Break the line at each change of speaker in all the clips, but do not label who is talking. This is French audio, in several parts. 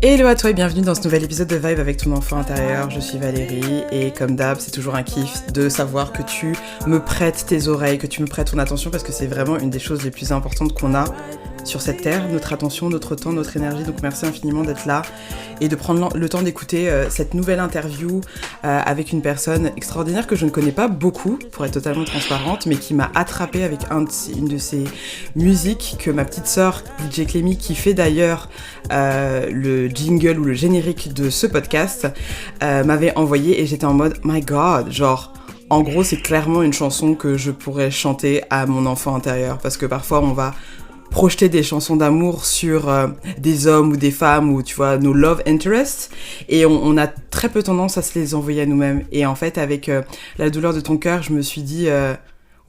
Hello à toi et bienvenue dans ce nouvel épisode de Vibe avec ton enfant intérieur. Je suis Valérie et comme d'hab, c'est toujours un kiff de savoir que tu me prêtes tes oreilles, que tu me prêtes ton attention parce que c'est vraiment une des choses les plus importantes qu'on a sur cette terre, notre attention, notre temps, notre énergie. Donc merci infiniment d'être là et de prendre le temps d'écouter cette nouvelle interview avec une personne extraordinaire que je ne connais pas beaucoup, pour être totalement transparente, mais qui m'a attrapée avec une de ses musiques que ma petite sœur DJ Clémy, qui fait d'ailleurs le jingle ou le générique de ce podcast, m'avait envoyé et j'étais en mode my god, genre en gros c'est clairement une chanson que je pourrais chanter à mon enfant intérieur, parce que parfois on va projeter des chansons d'amour sur des hommes ou des femmes ou tu vois nos love interests et on a très peu tendance à se les envoyer à nous-mêmes. Et en fait avec la douleur de ton cœur, je me suis dit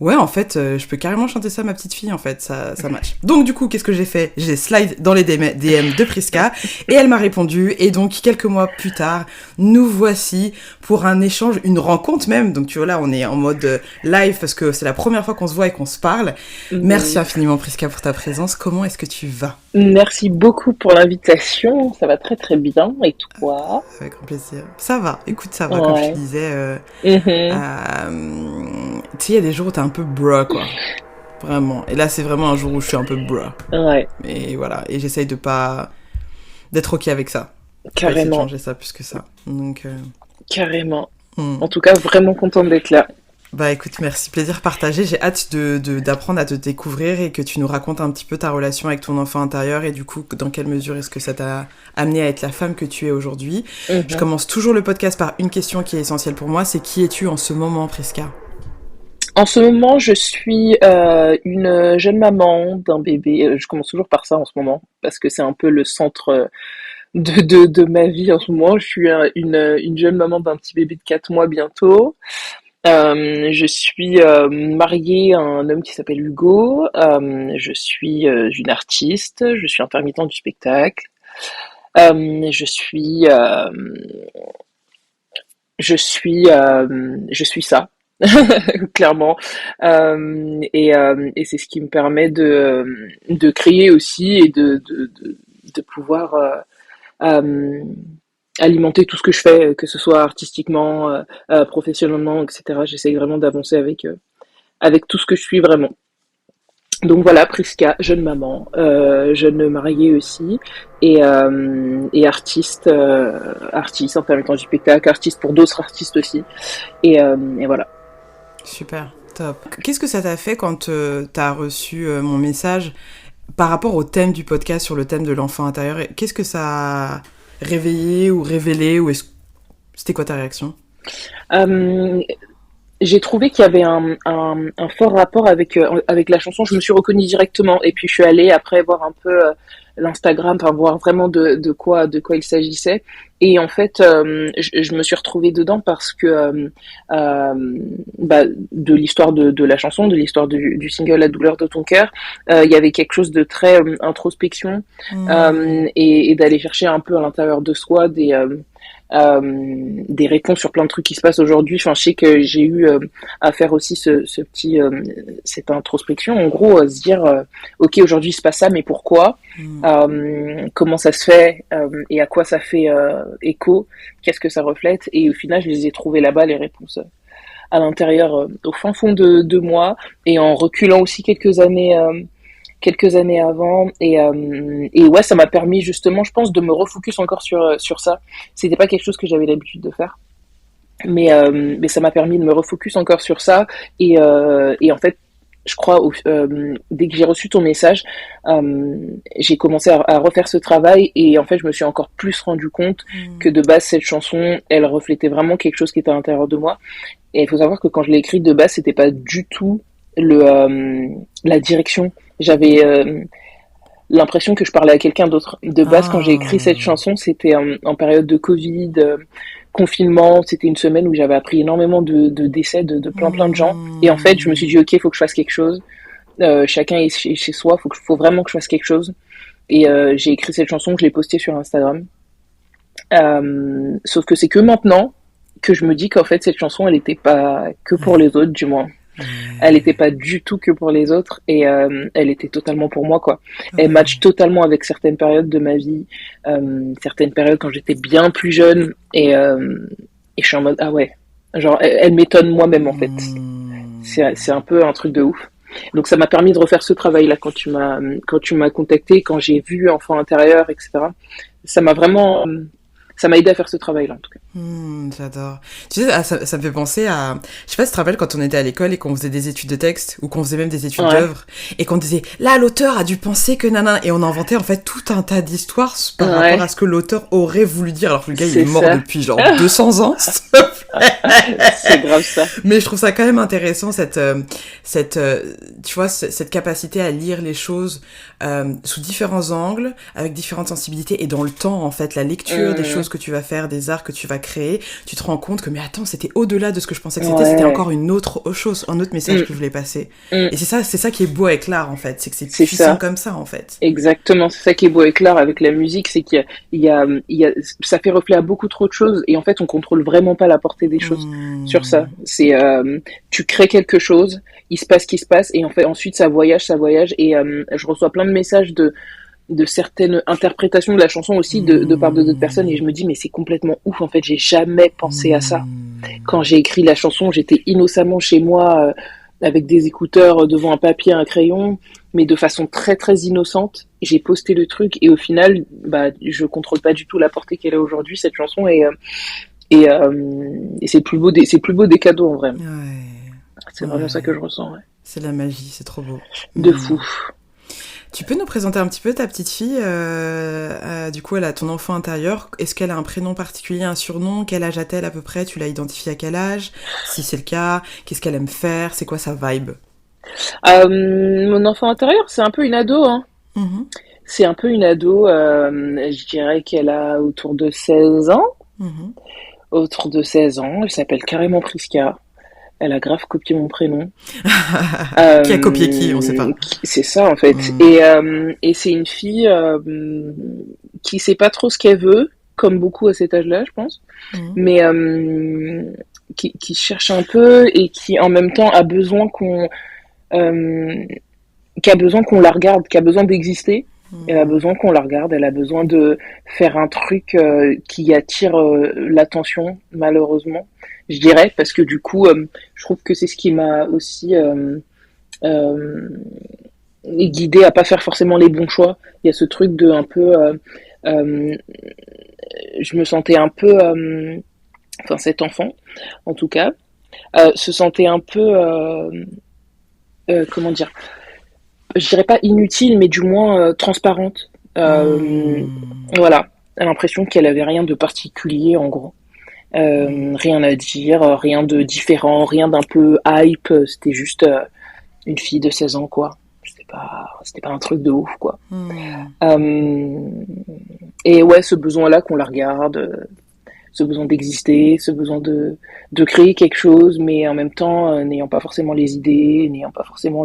ouais, en fait, je peux carrément chanter ça à ma petite fille, en fait, ça match. Donc, du coup, qu'est-ce que j'ai fait ? J'ai slide dans les DM de Prisca, et elle m'a répondu, et donc, quelques mois plus tard, nous voici pour un échange, une rencontre même. Donc, tu vois, là, on est en mode live, parce que c'est la première fois qu'on se voit et qu'on se parle. Merci infiniment, Prisca, pour ta présence. Comment est-ce que tu vas ?
Merci beaucoup pour l'invitation, ça va très très bien, et toi ?
Avec grand plaisir. Ça va, écoute, ça va, comme je te disais. Tu sais, il y a des jours où t'es un peu bruh, quoi. Vraiment. Et là, c'est vraiment un jour où je suis un peu bruh.
Ouais.
Et voilà. Et j'essaye de pas... d'être ok avec ça.
Carrément.
Pas essayer de changer ça plus que ça. Donc...
Carrément. En tout cas, vraiment contente d'être là.
Bah écoute, merci, plaisir partagé. J'ai hâte d'apprendre à te découvrir et que tu nous racontes un petit peu ta relation avec ton enfant intérieur et du coup, dans quelle mesure est-ce que ça t'a amené à être la femme que tu es aujourd'hui. Je commence toujours le podcast par une question qui est essentielle pour moi, c'est qui es-tu en ce moment, Prisca ?
En ce moment, je suis une jeune maman d'un bébé. Je commence toujours par ça en ce moment, parce que c'est un peu le centre de ma vie en ce moment. Je suis une jeune maman d'un petit bébé de 4 mois bientôt. Je suis mariée à un homme qui s'appelle Hugo. Je suis une artiste. Je suis intermittent du spectacle. Je suis ça, clairement. Et c'est ce qui me permet de créer aussi et de pouvoir alimenter tout ce que je fais, que ce soit artistiquement, professionnellement, etc. J'essaye vraiment d'avancer avec tout ce que je suis vraiment. Donc voilà, Prisca, jeune maman, jeune mariée aussi, et artiste, intermittent du spectacle, artiste pour d'autres artistes aussi, et voilà.
Super, top. Qu'est-ce que ça t'a fait quand t'as reçu mon message par rapport au thème du podcast sur le thème de l'enfant intérieur ? Qu'est-ce que ça a réveillé ou révélé ou c'était quoi ta réaction ?
J'ai trouvé qu'il y avait un fort rapport avec la chanson. Je me suis reconnue directement et puis je suis allée après voir un peu l'Instagram, enfin voir vraiment de quoi il s'agissait. Et en fait, je me suis retrouvée dedans parce que de l'histoire de la chanson, de l'histoire du single La douleur de ton cœur, il y avait quelque chose de très introspection et d'aller chercher un peu à l'intérieur de soi des réponses sur plein de trucs qui se passent aujourd'hui. Enfin, je sais que j'ai eu à faire aussi cette introspection. En gros, se dire, ok, aujourd'hui il se passe ça, mais pourquoi ? Comment ça se fait et à quoi ça fait écho ? Qu'est-ce que ça reflète ? Et au final, je les ai trouvées là-bas, les réponses à l'intérieur, au fin fond de moi, et en reculant aussi quelques années avant, et ouais, ça m'a permis justement, je pense, de me refocus encore sur ça. C'était pas quelque chose que j'avais l'habitude de faire, mais ça m'a permis de me refocus encore sur ça, et en fait, je crois, dès que j'ai reçu ton message, j'ai commencé à refaire ce travail, et en fait, je me suis encore plus rendu compte que de base, cette chanson, elle reflétait vraiment quelque chose qui était à l'intérieur de moi. Et il faut savoir que quand je l'ai écrite de base, c'était pas du tout la direction. J'avais l'impression que je parlais à quelqu'un d'autre. De base, quand j'ai écrit cette chanson, c'était en période de Covid, confinement. C'était une semaine où j'avais appris énormément de décès de plein de gens. Et en fait, je me suis dit, ok, il faut que je fasse quelque chose. Chacun est chez soi, faut vraiment que je fasse quelque chose. Et j'ai écrit cette chanson, que je l'ai postée sur Instagram. Sauf que c'est que maintenant que je me dis qu'en fait, cette chanson, elle était pas que pour les autres, du moins. Elle était pas du tout que pour les autres et elle était totalement pour moi quoi. Elle
Ouais.
match totalement avec certaines périodes de ma vie, certaines périodes quand j'étais bien plus jeune et je suis en mode ah ouais, genre elle m'étonne moi-même en fait. C'est un peu un truc de ouf. Donc ça m'a permis de refaire ce travail-là quand tu m'as contacté, quand j'ai vu Enfant intérieur, etc. Ça m'a vraiment ça m'a aidé à faire ce travail-là en tout cas.
J'adore. Tu sais, ça me fait penser à... Je sais pas si tu te rappelles quand on était à l'école et qu'on faisait des études de texte, ou qu'on faisait même des études
Ouais,
d'œuvre, et qu'on disait, là, l'auteur a dû penser que nana, et on inventait en fait tout un tas d'histoires par rapport à
ouais,
ce que l'auteur aurait voulu dire, alors que le gars, il est
c'est
mort
ça.
depuis genre 200 ans.
C'est grave ça.
Mais je trouve ça quand même intéressant, tu vois, cette capacité à lire les choses sous différents angles, avec différentes sensibilités, et dans le temps, en fait, la lecture des choses que tu vas faire, des arts que tu vas créer, tu te rends compte que, mais attends, c'était au-delà de ce que je pensais que c'était
Ouais.
encore une autre chose, un autre message
Mm,
que je voulais passer.
mm,
Et c'est ça qui est beau avec l'art, en fait, c'est que c'est
c'est
puissant
ça.
comme ça, en fait.
Exactement, c'est ça qui est beau et clair avec la musique, c'est il y a, ça fait reflet à beaucoup trop de choses et en fait on contrôle vraiment pas la portée des choses sur ça.
Hmm.
C'est tu crées quelque chose, il se passe ce qui se passe et en fait ensuite ça voyage et je reçois plein de messages de certaines interprétations de la chanson aussi de part de d'autres personnes et je
Hmm.
me dis mais c'est complètement ouf en fait j'ai jamais pensé à ça.
Hmm.
Quand j'ai écrit la chanson, j'étais innocemment chez moi avec des écouteurs devant un papier, un crayon, mais de façon très très innocente. J'ai posté le truc et au final, bah, je contrôle pas du tout la portée qu'elle a aujourd'hui cette chanson et c'est c'est le plus beau des cadeaux en vrai.
Ouais,
C'est vraiment ça que
ouais.
je ressens, ouais.
C'est la magie, c'est trop beau.
De
Hmm.
fou.
Tu peux nous présenter un petit peu ta petite fille du coup, elle a ton enfant intérieur. Est-ce qu'elle a un prénom particulier, un surnom? Quel âge a-t-elle à peu près? Tu l'as identifiée à quel âge? Si c'est le cas, qu'est-ce qu'elle aime faire? C'est quoi sa vibe?
Mon enfant intérieur, c'est un peu une ado, hein.
Mhm,
C'est un peu une ado, je dirais qu'elle a autour de 16 ans.
mhm.
Autour de 16 ans, elle s'appelle carrément Priska. Elle a grave copié mon prénom.
Qui a copié qui? On sait pas.
C'est ça en fait.
Hmm,
Et c'est une fille qui sait pas trop ce qu'elle veut, comme beaucoup à cet âge-là, je pense,
mhm,
mais qui cherche un peu et qui en même temps a besoin euh, qui a besoin qu'on la regarde, qui a besoin d'exister. Elle a
hmm.
besoin qu'on la regarde, elle a besoin de faire un truc qui attire l'attention, malheureusement, je dirais, parce que du coup, je trouve que c'est ce qui m'a aussi euh, guidée à pas faire forcément les bons choix. Il y a ce truc de un peu, euh, je me sentais un peu, enfin cet enfant, en tout cas, se sentait un peu, comment dire, je dirais pas inutile, mais du moins transparente.
Hmm.
Voilà, l'impression qu'elle avait rien de particulier en gros. Rien à dire, rien de différent, rien d'un peu hype. C'était juste une fille de 16 ans quoi. C'était pas un truc de ouf quoi.
Hmm.
Euh, et ouais, ce besoin-là qu'on la regarde, ce besoin d'exister, ce besoin de créer quelque chose, mais en même temps n'ayant pas forcément les idées, n'ayant pas forcément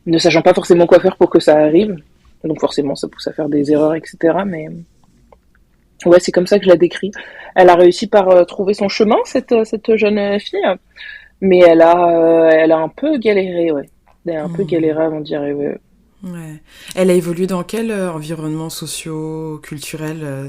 ne sachant pas forcément quoi faire pour que ça arrive. Donc forcément, ça pousse à faire des erreurs, etc. Mais ouais, c'est comme ça que je la décris. Elle a réussi par trouver son chemin, cette jeune fille, mais elle a un peu galéré, ouais. Elle a un peu
Hmm.
galéré avant d'y arriver.
Ouais. Elle a évolué dans quel environnement socio-culturel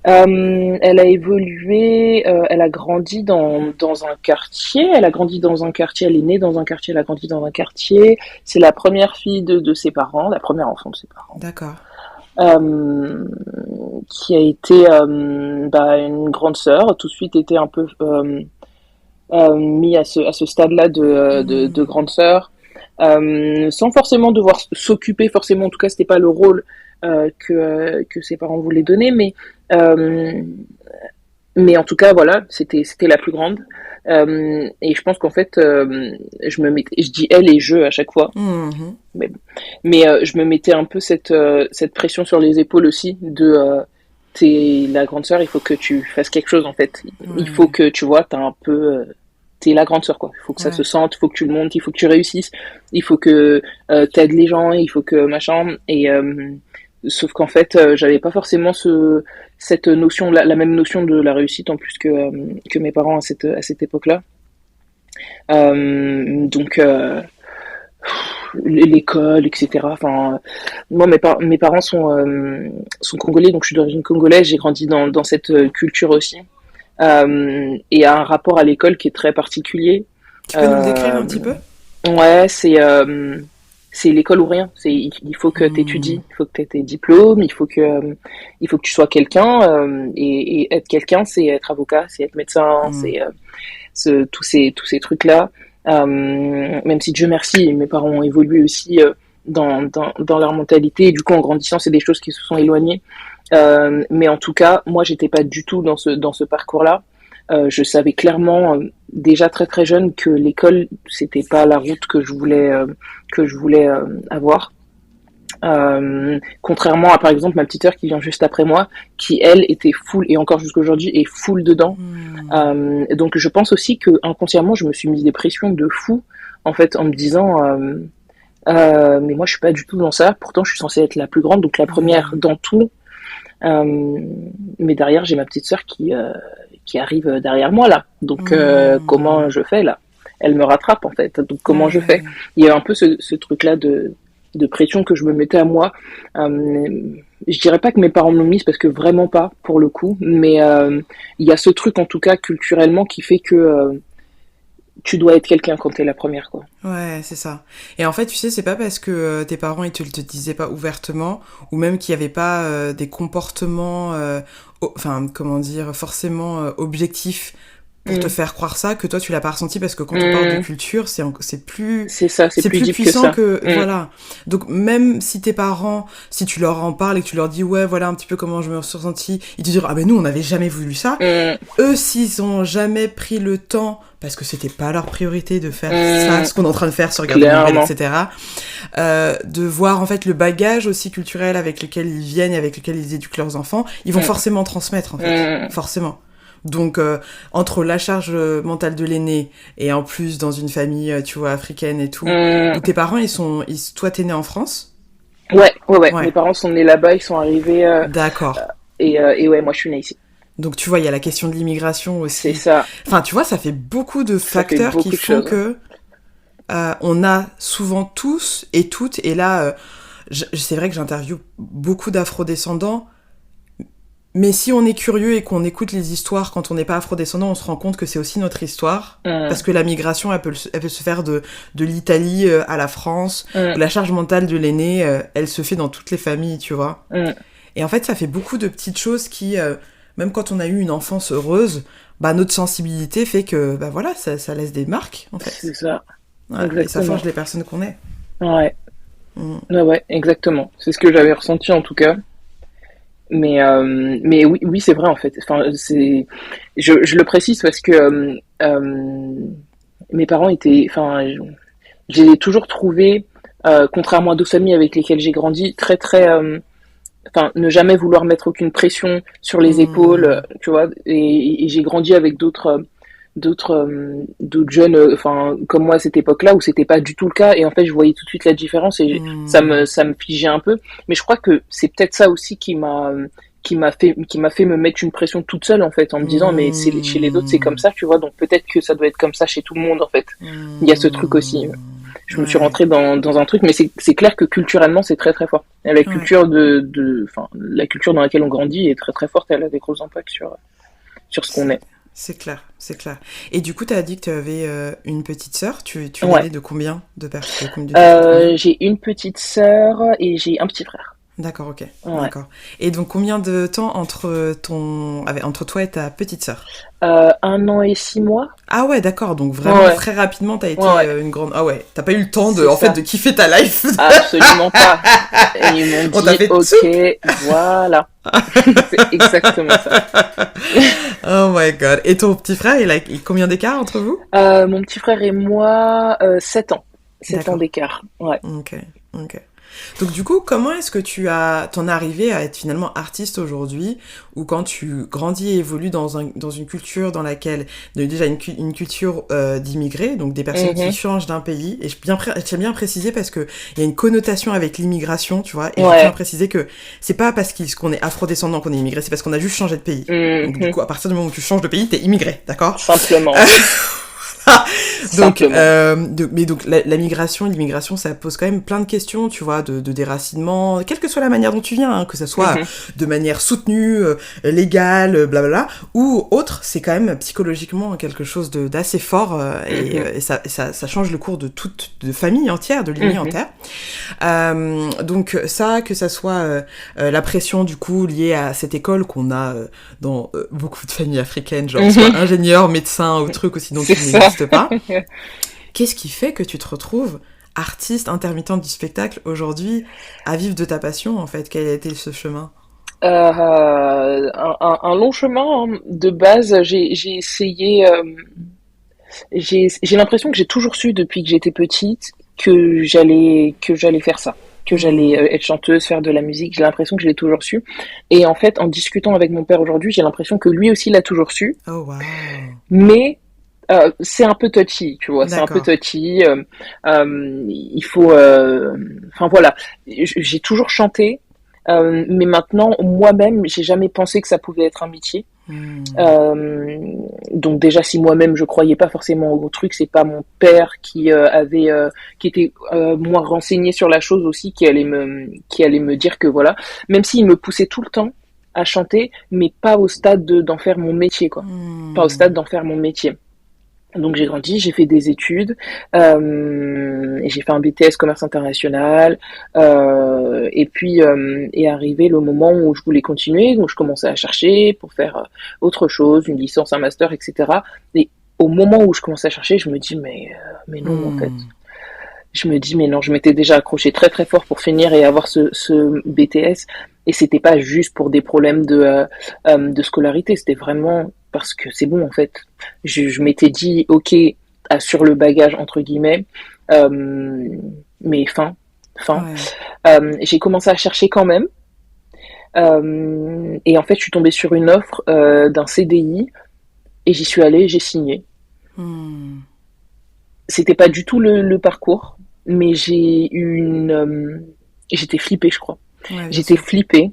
Elle a évolué, elle a grandi dans un quartier, elle a grandi dans un quartier, elle est née dans un quartier, elle a grandi dans un quartier. C'est la première fille de ses parents, la première enfant de ses parents,
D'accord.
euh, qui a été bah, une grande sœur, tout de suite était un peu mis à ce stade-là de
Hmm.
grande sœur, sans forcément devoir s'occuper forcément, en tout cas c'était pas le rôle que ses parents voulaient donner, euh, mais en tout cas voilà, c'était la plus grande. Et je pense qu'en fait, je dis elle et je à chaque fois,
Mhm.
mais, je me mettais un peu cette pression sur les épaules aussi de t'es la grande sœur, il faut que tu fasses quelque chose en fait. Il faut
Ouais.
que tu vois, t'as un peu t'es la grande sœur quoi. Il faut que ça se
Ouais.
sente, il faut que tu le montes, il faut que tu réussisses, il faut que t'aides les gens, il faut que machin. Et sauf qu'en fait, j'avais pas forcément cette notion, la même notion de la réussite en plus que mes parents à cette époque-là. Donc l'école, etc. Enfin, moi, mes parents sont congolais, donc je suis d'origine congolaise. J'ai grandi dans cette culture aussi, et a un rapport à l'école qui est très particulier.
Tu peux nous le décrire
Euh,
un petit peu?
ouais, c'est l'école ou rien. Il faut que tu
Hmm.
étudies, il faut que tu aies tes diplômes, il faut que tu sois quelqu'un. Et être quelqu'un, c'est être avocat, c'est être médecin,
Hmm.
tous ces trucs-là. Même si Dieu merci, mes parents ont évolué aussi dans leur mentalité. Et du coup, en grandissant, c'est des choses qui se sont éloignées. Mais en tout cas, moi, j'étais pas du tout dans ce parcours-là. Je savais clairement déjà très très jeune que l'école, c'était pas la route que je voulais avoir. Contrairement à par exemple ma petite sœur qui vient juste après moi, qui elle était full et encore jusqu'aujourd'hui est full dedans.
Hmm.
Donc je pense aussi que inconsciemment je me suis mis des pressions de fou en fait en me disant mais moi je suis pas du tout dans ça. Pourtant je suis censée être la plus grande donc la première
Hmm.
dans tout. Mais derrière j'ai ma petite sœur qui arrive derrière moi là. Donc
Hmm.
comment je fais là? Elle me rattrape en fait. Donc comment je fais?
Ouais.
Il y a un peu ce truc là de pression que je me mettais à moi. Je dirais pas que mes parents me l'ont mise parce que vraiment pas pour le coup, mais il y a ce truc en tout cas culturellement qui fait que tu dois être quelqu'un quand t'es la première quoi.
Ouais, c'est ça. Et en fait, tu sais, c'est pas parce que tes parents ils te le te disaient pas ouvertement, ou même qu'il y avait pas des comportements, enfin, comment dire, forcément objectifs pour te
Mm.
faire croire ça, que toi tu l'as pas ressenti parce que quand on parle de
Mm.
culture,
C'est ça, c'est
c'est
plus
plus
deep que
puissant
ça.
que
Mm.
voilà. Donc même si tes parents, si tu leur en parles et que tu leur dis ouais voilà un petit peu comment je me suis ressenti, ils te diront ah ben nous on n'avait jamais voulu ça.
Mm.
Eux s'ils ont jamais pris le temps parce que c'était pas leur priorité de faire ça,
Mm.
ce qu'on est en train de faire, se regarder une nouvelle,
Clairement.
etc. De voir en fait le bagage aussi culturel avec lequel ils viennent et avec lequel ils éduquent leurs enfants, ils vont
Mm.
forcément transmettre en fait,
Mm.
forcément. Donc entre la charge mentale de l'aîné et en plus dans une famille tu vois africaine et tout. Donc
Mm.
tes parents toi t'es né en France?
Ouais, ouais, ouais. Mes
Ouais,
parents sont nés là-bas, ils sont arrivés
d'accord.
et ouais, moi je suis née ici.
Donc tu vois il y a la question de l'immigration
C'est
aussi.
ça.
Enfin tu vois ça fait beaucoup de
Ça fait
facteurs qui
beaucoup de
font
choses.
que on a souvent tous et toutes et là c'est vrai que j'interviewe beaucoup d'afrodescendants. Mais si on est curieux et qu'on écoute les histoires quand on n'est pas afrodescendant, on se rend compte que c'est aussi notre histoire. Parce
Mm.
que la migration, elle peut se faire de l'Italie à la France.
Mm.
La charge mentale de l'aîné, elle se fait dans toutes les familles, tu vois.
Mm.
Et en fait, ça fait beaucoup de petites choses qui, même quand on a eu une enfance heureuse, bah, notre sensibilité fait que, bah voilà, ça laisse des marques, en
C'est
fait.
ça,
Ouais, et ça forge
exactement.
les personnes qu'on est.
Ouais,
Mm.
ouais, ouais, exactement. C'est ce que j'avais ressenti en tout cas. Mais oui, oui, c'est vrai en fait. Enfin, je le précise parce que mes parents étaient, enfin, j'ai toujours trouvé, contrairement à d'autres familles avec lesquelles j'ai grandi, très très, enfin, ne jamais vouloir mettre aucune pression sur les épaules,
Mm.
tu vois. Et j'ai grandi avec d'autres jeunes, enfin, comme moi à cette époque-là où c'était pas du tout le cas. Et en fait, je voyais tout de suite la différence et
Mm.
ça me figeait un peu. Mais je crois que c'est peut-être ça aussi qui m'a fait me mettre une pression toute seule en fait en me disant mais chez les autres c'est comme
Mm.
ça tu vois donc peut-être que ça doit être comme ça chez tout le monde en fait il y a ce truc aussi
Mm.
je me suis
Ouais,
rentrée dans un truc mais c'est clair que culturellement c'est très très fort et la
ouais.
culture enfin la culture dans laquelle on grandit est très très forte elle a des gros impacts sur ce qu'on
C'est
est
c'est clair, c'est clair. Et du coup, tu as dit que tu avais une petite sœur. Tu es
ouais
l'aîné de combien de filles de combien?
j'ai une petite sœur et j'ai un petit frère
D'accord, ok,
ouais
d'accord. Et donc, combien de temps entre toi et ta petite sœur?
1 an et 6 mois
Ah ouais, d'accord. Donc vraiment
ouais
très rapidement, t'as
ouais
été
ouais
une grande. Ah ouais, t'as pas eu le temps de,
c'est
en fait, de
ça
kiffer ta life.
absolument pas. Et ils m'ont
On t'a
dit,
fait
ok,
tout.
voilà. C'est exactement ça.
Oh my god. Et ton petit frère, combien d'écart entre vous?
Mon petit frère et moi, 7 ans. 7 ans
D'accord.
d'écart. Ouais.
Ok, ok. Donc du coup, comment est-ce que t'en es arrivé à être finalement artiste aujourd'hui, ou quand tu grandis et évolues dans une culture dans laquelle il y a déjà une culture d'immigrés, donc des personnes qui
Mhm.
changent d'un pays, et j'aime bien préciser parce que il y a une connotation avec l'immigration, tu vois, et je tiens à
Ouais.
préciser que c'est pas parce qu'on est afrodescendant qu'on est immigré, c'est parce qu'on a juste changé de pays. Donc du
Mhm.
coup, à partir du moment où tu changes de pays, t'es immigré, d'accord?
Simplement.
Donc,
Simplement.
mais donc la migration, l'immigration, ça pose quand même plein de questions, tu vois, de déracinement, quelle que soit la manière dont tu viens, hein, que ça soit de manière soutenue, légale, blablabla, ou autre, c'est quand même psychologiquement quelque chose d'assez fort et ça change le cours de toute de famille entière, de lignée entière. Donc ça, que ça soit la pression du coup liée à cette école qu'on a dans beaucoup de familles africaines, genre soit ingénieur, médecin ou truc aussi dont
C'est
tu
ça.
n'existes pas. Qu'est-ce qui fait que tu te retrouves artiste, intermittente du spectacle aujourd'hui à vivre de ta passion en fait? Quel a été ce chemin?
Un long chemin, hein. De base, j'ai essayé. J'ai l'impression que j'ai toujours su depuis que j'étais petite que j'allais faire ça, que j'allais être chanteuse, faire de la musique. J'ai l'impression que je l'ai toujours su. Et en fait, en discutant avec mon père aujourd'hui, j'ai l'impression que lui aussi l'a toujours su.
Oh wow.
Mais c'est un peu touchy, tu vois. C'est un peu
D'accord.
touchy. Il faut. Enfin voilà. J'ai toujours chanté. Mais maintenant, moi-même, j'ai jamais pensé que ça pouvait être un métier. Donc déjà, si moi-même je croyais pas forcément au truc, c'est pas mon père qui était moins renseigné sur la chose aussi qui allait me dire que voilà, même s'il me poussait tout le temps à chanter, mais pas au stade d'en faire mon métier quoi, pas au stade d'en faire mon métier. Donc j'ai grandi, j'ai fait des études, j'ai fait un BTS commerce international, et puis est arrivé le moment où je voulais continuer, donc je commençais à chercher pour faire autre chose, une licence, un master, etc. Et au moment où je commençais à chercher, je me dis mais non en fait. Je me dis mais non, je m'étais déjà accroché très très fort pour finir et avoir ce BTS, et c'était pas juste pour des problèmes de scolarité, c'était vraiment parce que c'est bon en fait. Je m'étais dit ok, sur le bagage entre guillemets, mais fin.
Ouais.
J'ai commencé à chercher quand même, et en fait je suis tombée sur une offre d'un CDI et j'y suis allée, j'ai signé. C'était pas du tout le parcours, mais j'étais flippée, je crois.
Ouais, bien
J'étais
sûr.
flippée.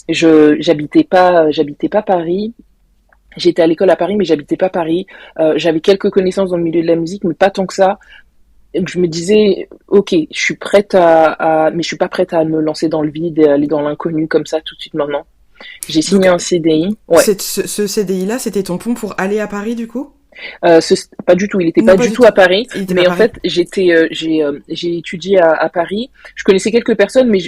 J'habitais pas Paris. J'étais à l'école à Paris, mais j'habitais pas Paris. J'avais quelques connaissances dans le milieu de la musique, mais pas tant que ça. Donc je me disais, ok, je suis prête mais je suis pas prête à me lancer dans le vide et aller dans l'inconnu comme ça tout de suite maintenant. J'ai signé
Donc
un CDI. Ouais.
ce CDI-là, c'était ton pont pour aller à Paris du coup?
Pas du tout, il était
Non,
pas
pas
du
du
tout à
tout.
Paris,
Il était pas à
mais en
Paris.
fait, j'ai étudié à Paris. Je connaissais quelques personnes, mais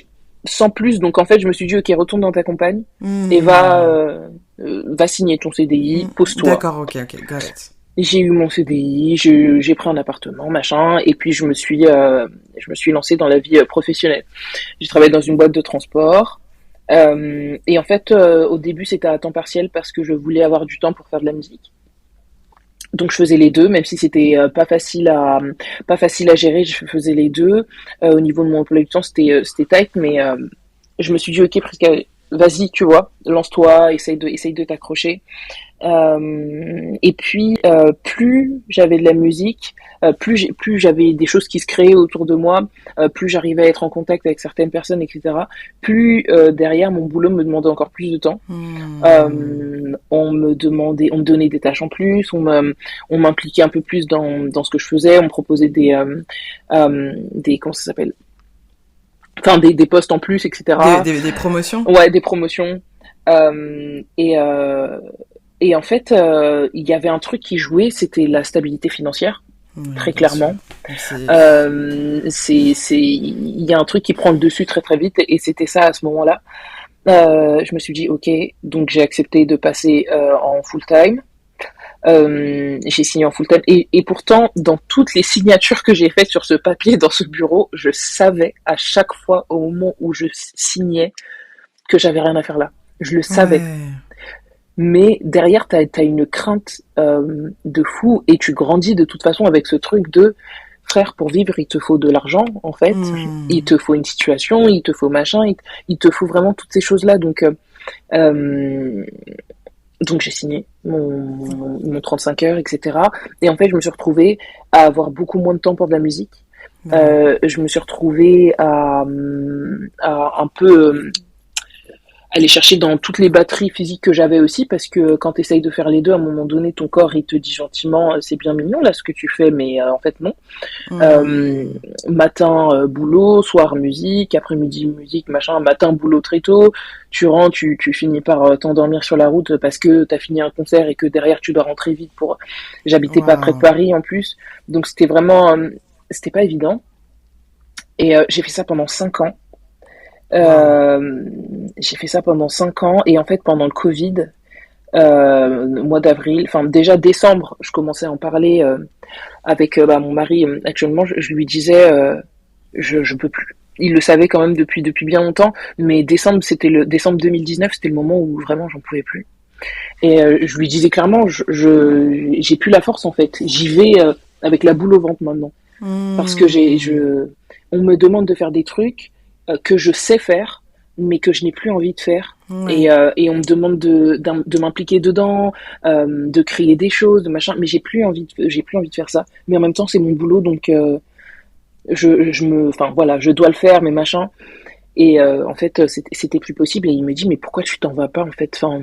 sans plus. Donc en fait, je me suis dit, ok, retourne dans ta campagne et va signer ton CDI, pose-toi.
D'accord, ok, got it.
J'ai eu mon CDI, j'ai pris un appartement, machin, et puis je me suis lancée dans la vie professionnelle. J'ai travaillé dans une boîte de transport. Et en fait, au début, c'était à temps partiel parce que je voulais avoir du temps pour faire de la musique. Donc je faisais les deux, même si c'était pas facile à gérer, je faisais les deux. Au niveau de mon emploi du temps, c'était tight, mais je me suis dit ok, presque, vas-y, tu vois, lance-toi, essaye de t'accrocher. Et puis plus j'avais de la musique, plus j'avais des choses qui se créaient autour de moi, plus j'arrivais à être en contact avec certaines personnes, etc. Plus derrière mon boulot me demandait encore plus de temps. On me donnait des tâches en plus, on m'impliquait un peu plus dans ce que je faisais, on me proposait des comment ça s'appelle, enfin des postes en plus, etc.
Des promotions?
Ouais, des promotions. Euh, et euh, et en fait, il y avait un truc qui jouait, c'était la stabilité financière,
Ouais,
très
bien sûr.
clairement.
C'est...
Il y a un truc qui prend le dessus très très vite, et c'était ça à ce moment-là. Je me suis dit ok, donc j'ai accepté de passer en full time. J'ai signé en full time, et pourtant dans toutes les signatures que j'ai faites sur ce papier dans ce bureau, je savais à chaque fois au moment où je signais que j'avais rien à faire là. Je le savais.
Ouais.
Mais derrière, t'as une crainte de fou, et tu grandis de toute façon avec ce truc de frère, pour vivre, il te faut de l'argent, en fait. Il te faut une situation, il te faut machin, il te faut vraiment toutes ces choses-là. Euh, donc j'ai signé mon 35 heures, etc. Et en fait, je me suis retrouvée à avoir beaucoup moins de temps pour de la musique.
Ouais.
Je me suis retrouvée à un peu aller chercher dans toutes les batteries physiques que j'avais aussi, parce que quand tu essayes de faire les deux, à un moment donné, ton corps, il te dit gentiment, c'est bien mignon là ce que tu fais, mais en fait non. Euh, Matin, boulot, soir, musique, après-midi, musique, machin, matin, boulot très tôt, tu rentres, tu finis par t'endormir sur la route parce que t'as fini un concert et que derrière tu dois rentrer vite pour... J'habitais pas près de
Wow.
Paris en plus, donc c'était vraiment... c'était pas évident. Et j'ai fait ça pendant 5 ans.
Wow.
Euh, j'ai fait ça pendant 5 ans et en fait pendant le Covid, mois d'avril, enfin déjà décembre, je commençais à en parler avec mon mari actuellement. Je lui disais, je peux plus. Il le savait quand même depuis bien longtemps, mais décembre 2019, c'était le moment où vraiment j'en pouvais plus. Et je lui disais clairement, j'ai plus la force en fait. J'y vais avec la boule au ventre maintenant, parce que on me demande de faire des trucs que je sais faire, mais que je n'ai plus envie de faire.
Ouais.
Et on me demande de m'impliquer dedans, de créer des choses, de machin, mais j'ai plus envie de faire ça. Mais en même temps, c'est mon boulot, donc enfin voilà, je dois le faire, mais machin. Et en fait, c'était plus possible. Et il me dit, mais pourquoi tu t'en vas pas en fait? Enfin,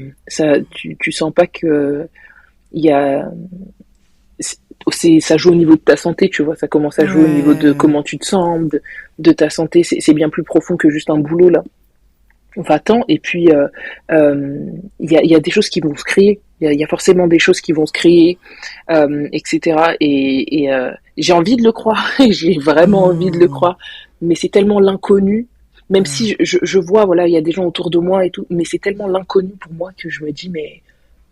tu sens pas que il y a ça joue au niveau de ta santé, tu vois, ça commence à jouer au niveau de
Ouais.
comment tu te sens, de ta santé, c'est bien plus profond que juste un boulot là. Va-t'en, et puis il y a des choses qui vont se créer, il y a forcément des choses qui vont se créer, etc. Et j'ai envie de le croire, j'ai vraiment envie de le
Hmm.
croire, mais c'est tellement l'inconnu, même
Ouais.
si je vois, voilà, il y a des gens autour de moi et tout, mais c'est tellement l'inconnu pour moi que je me dis, mais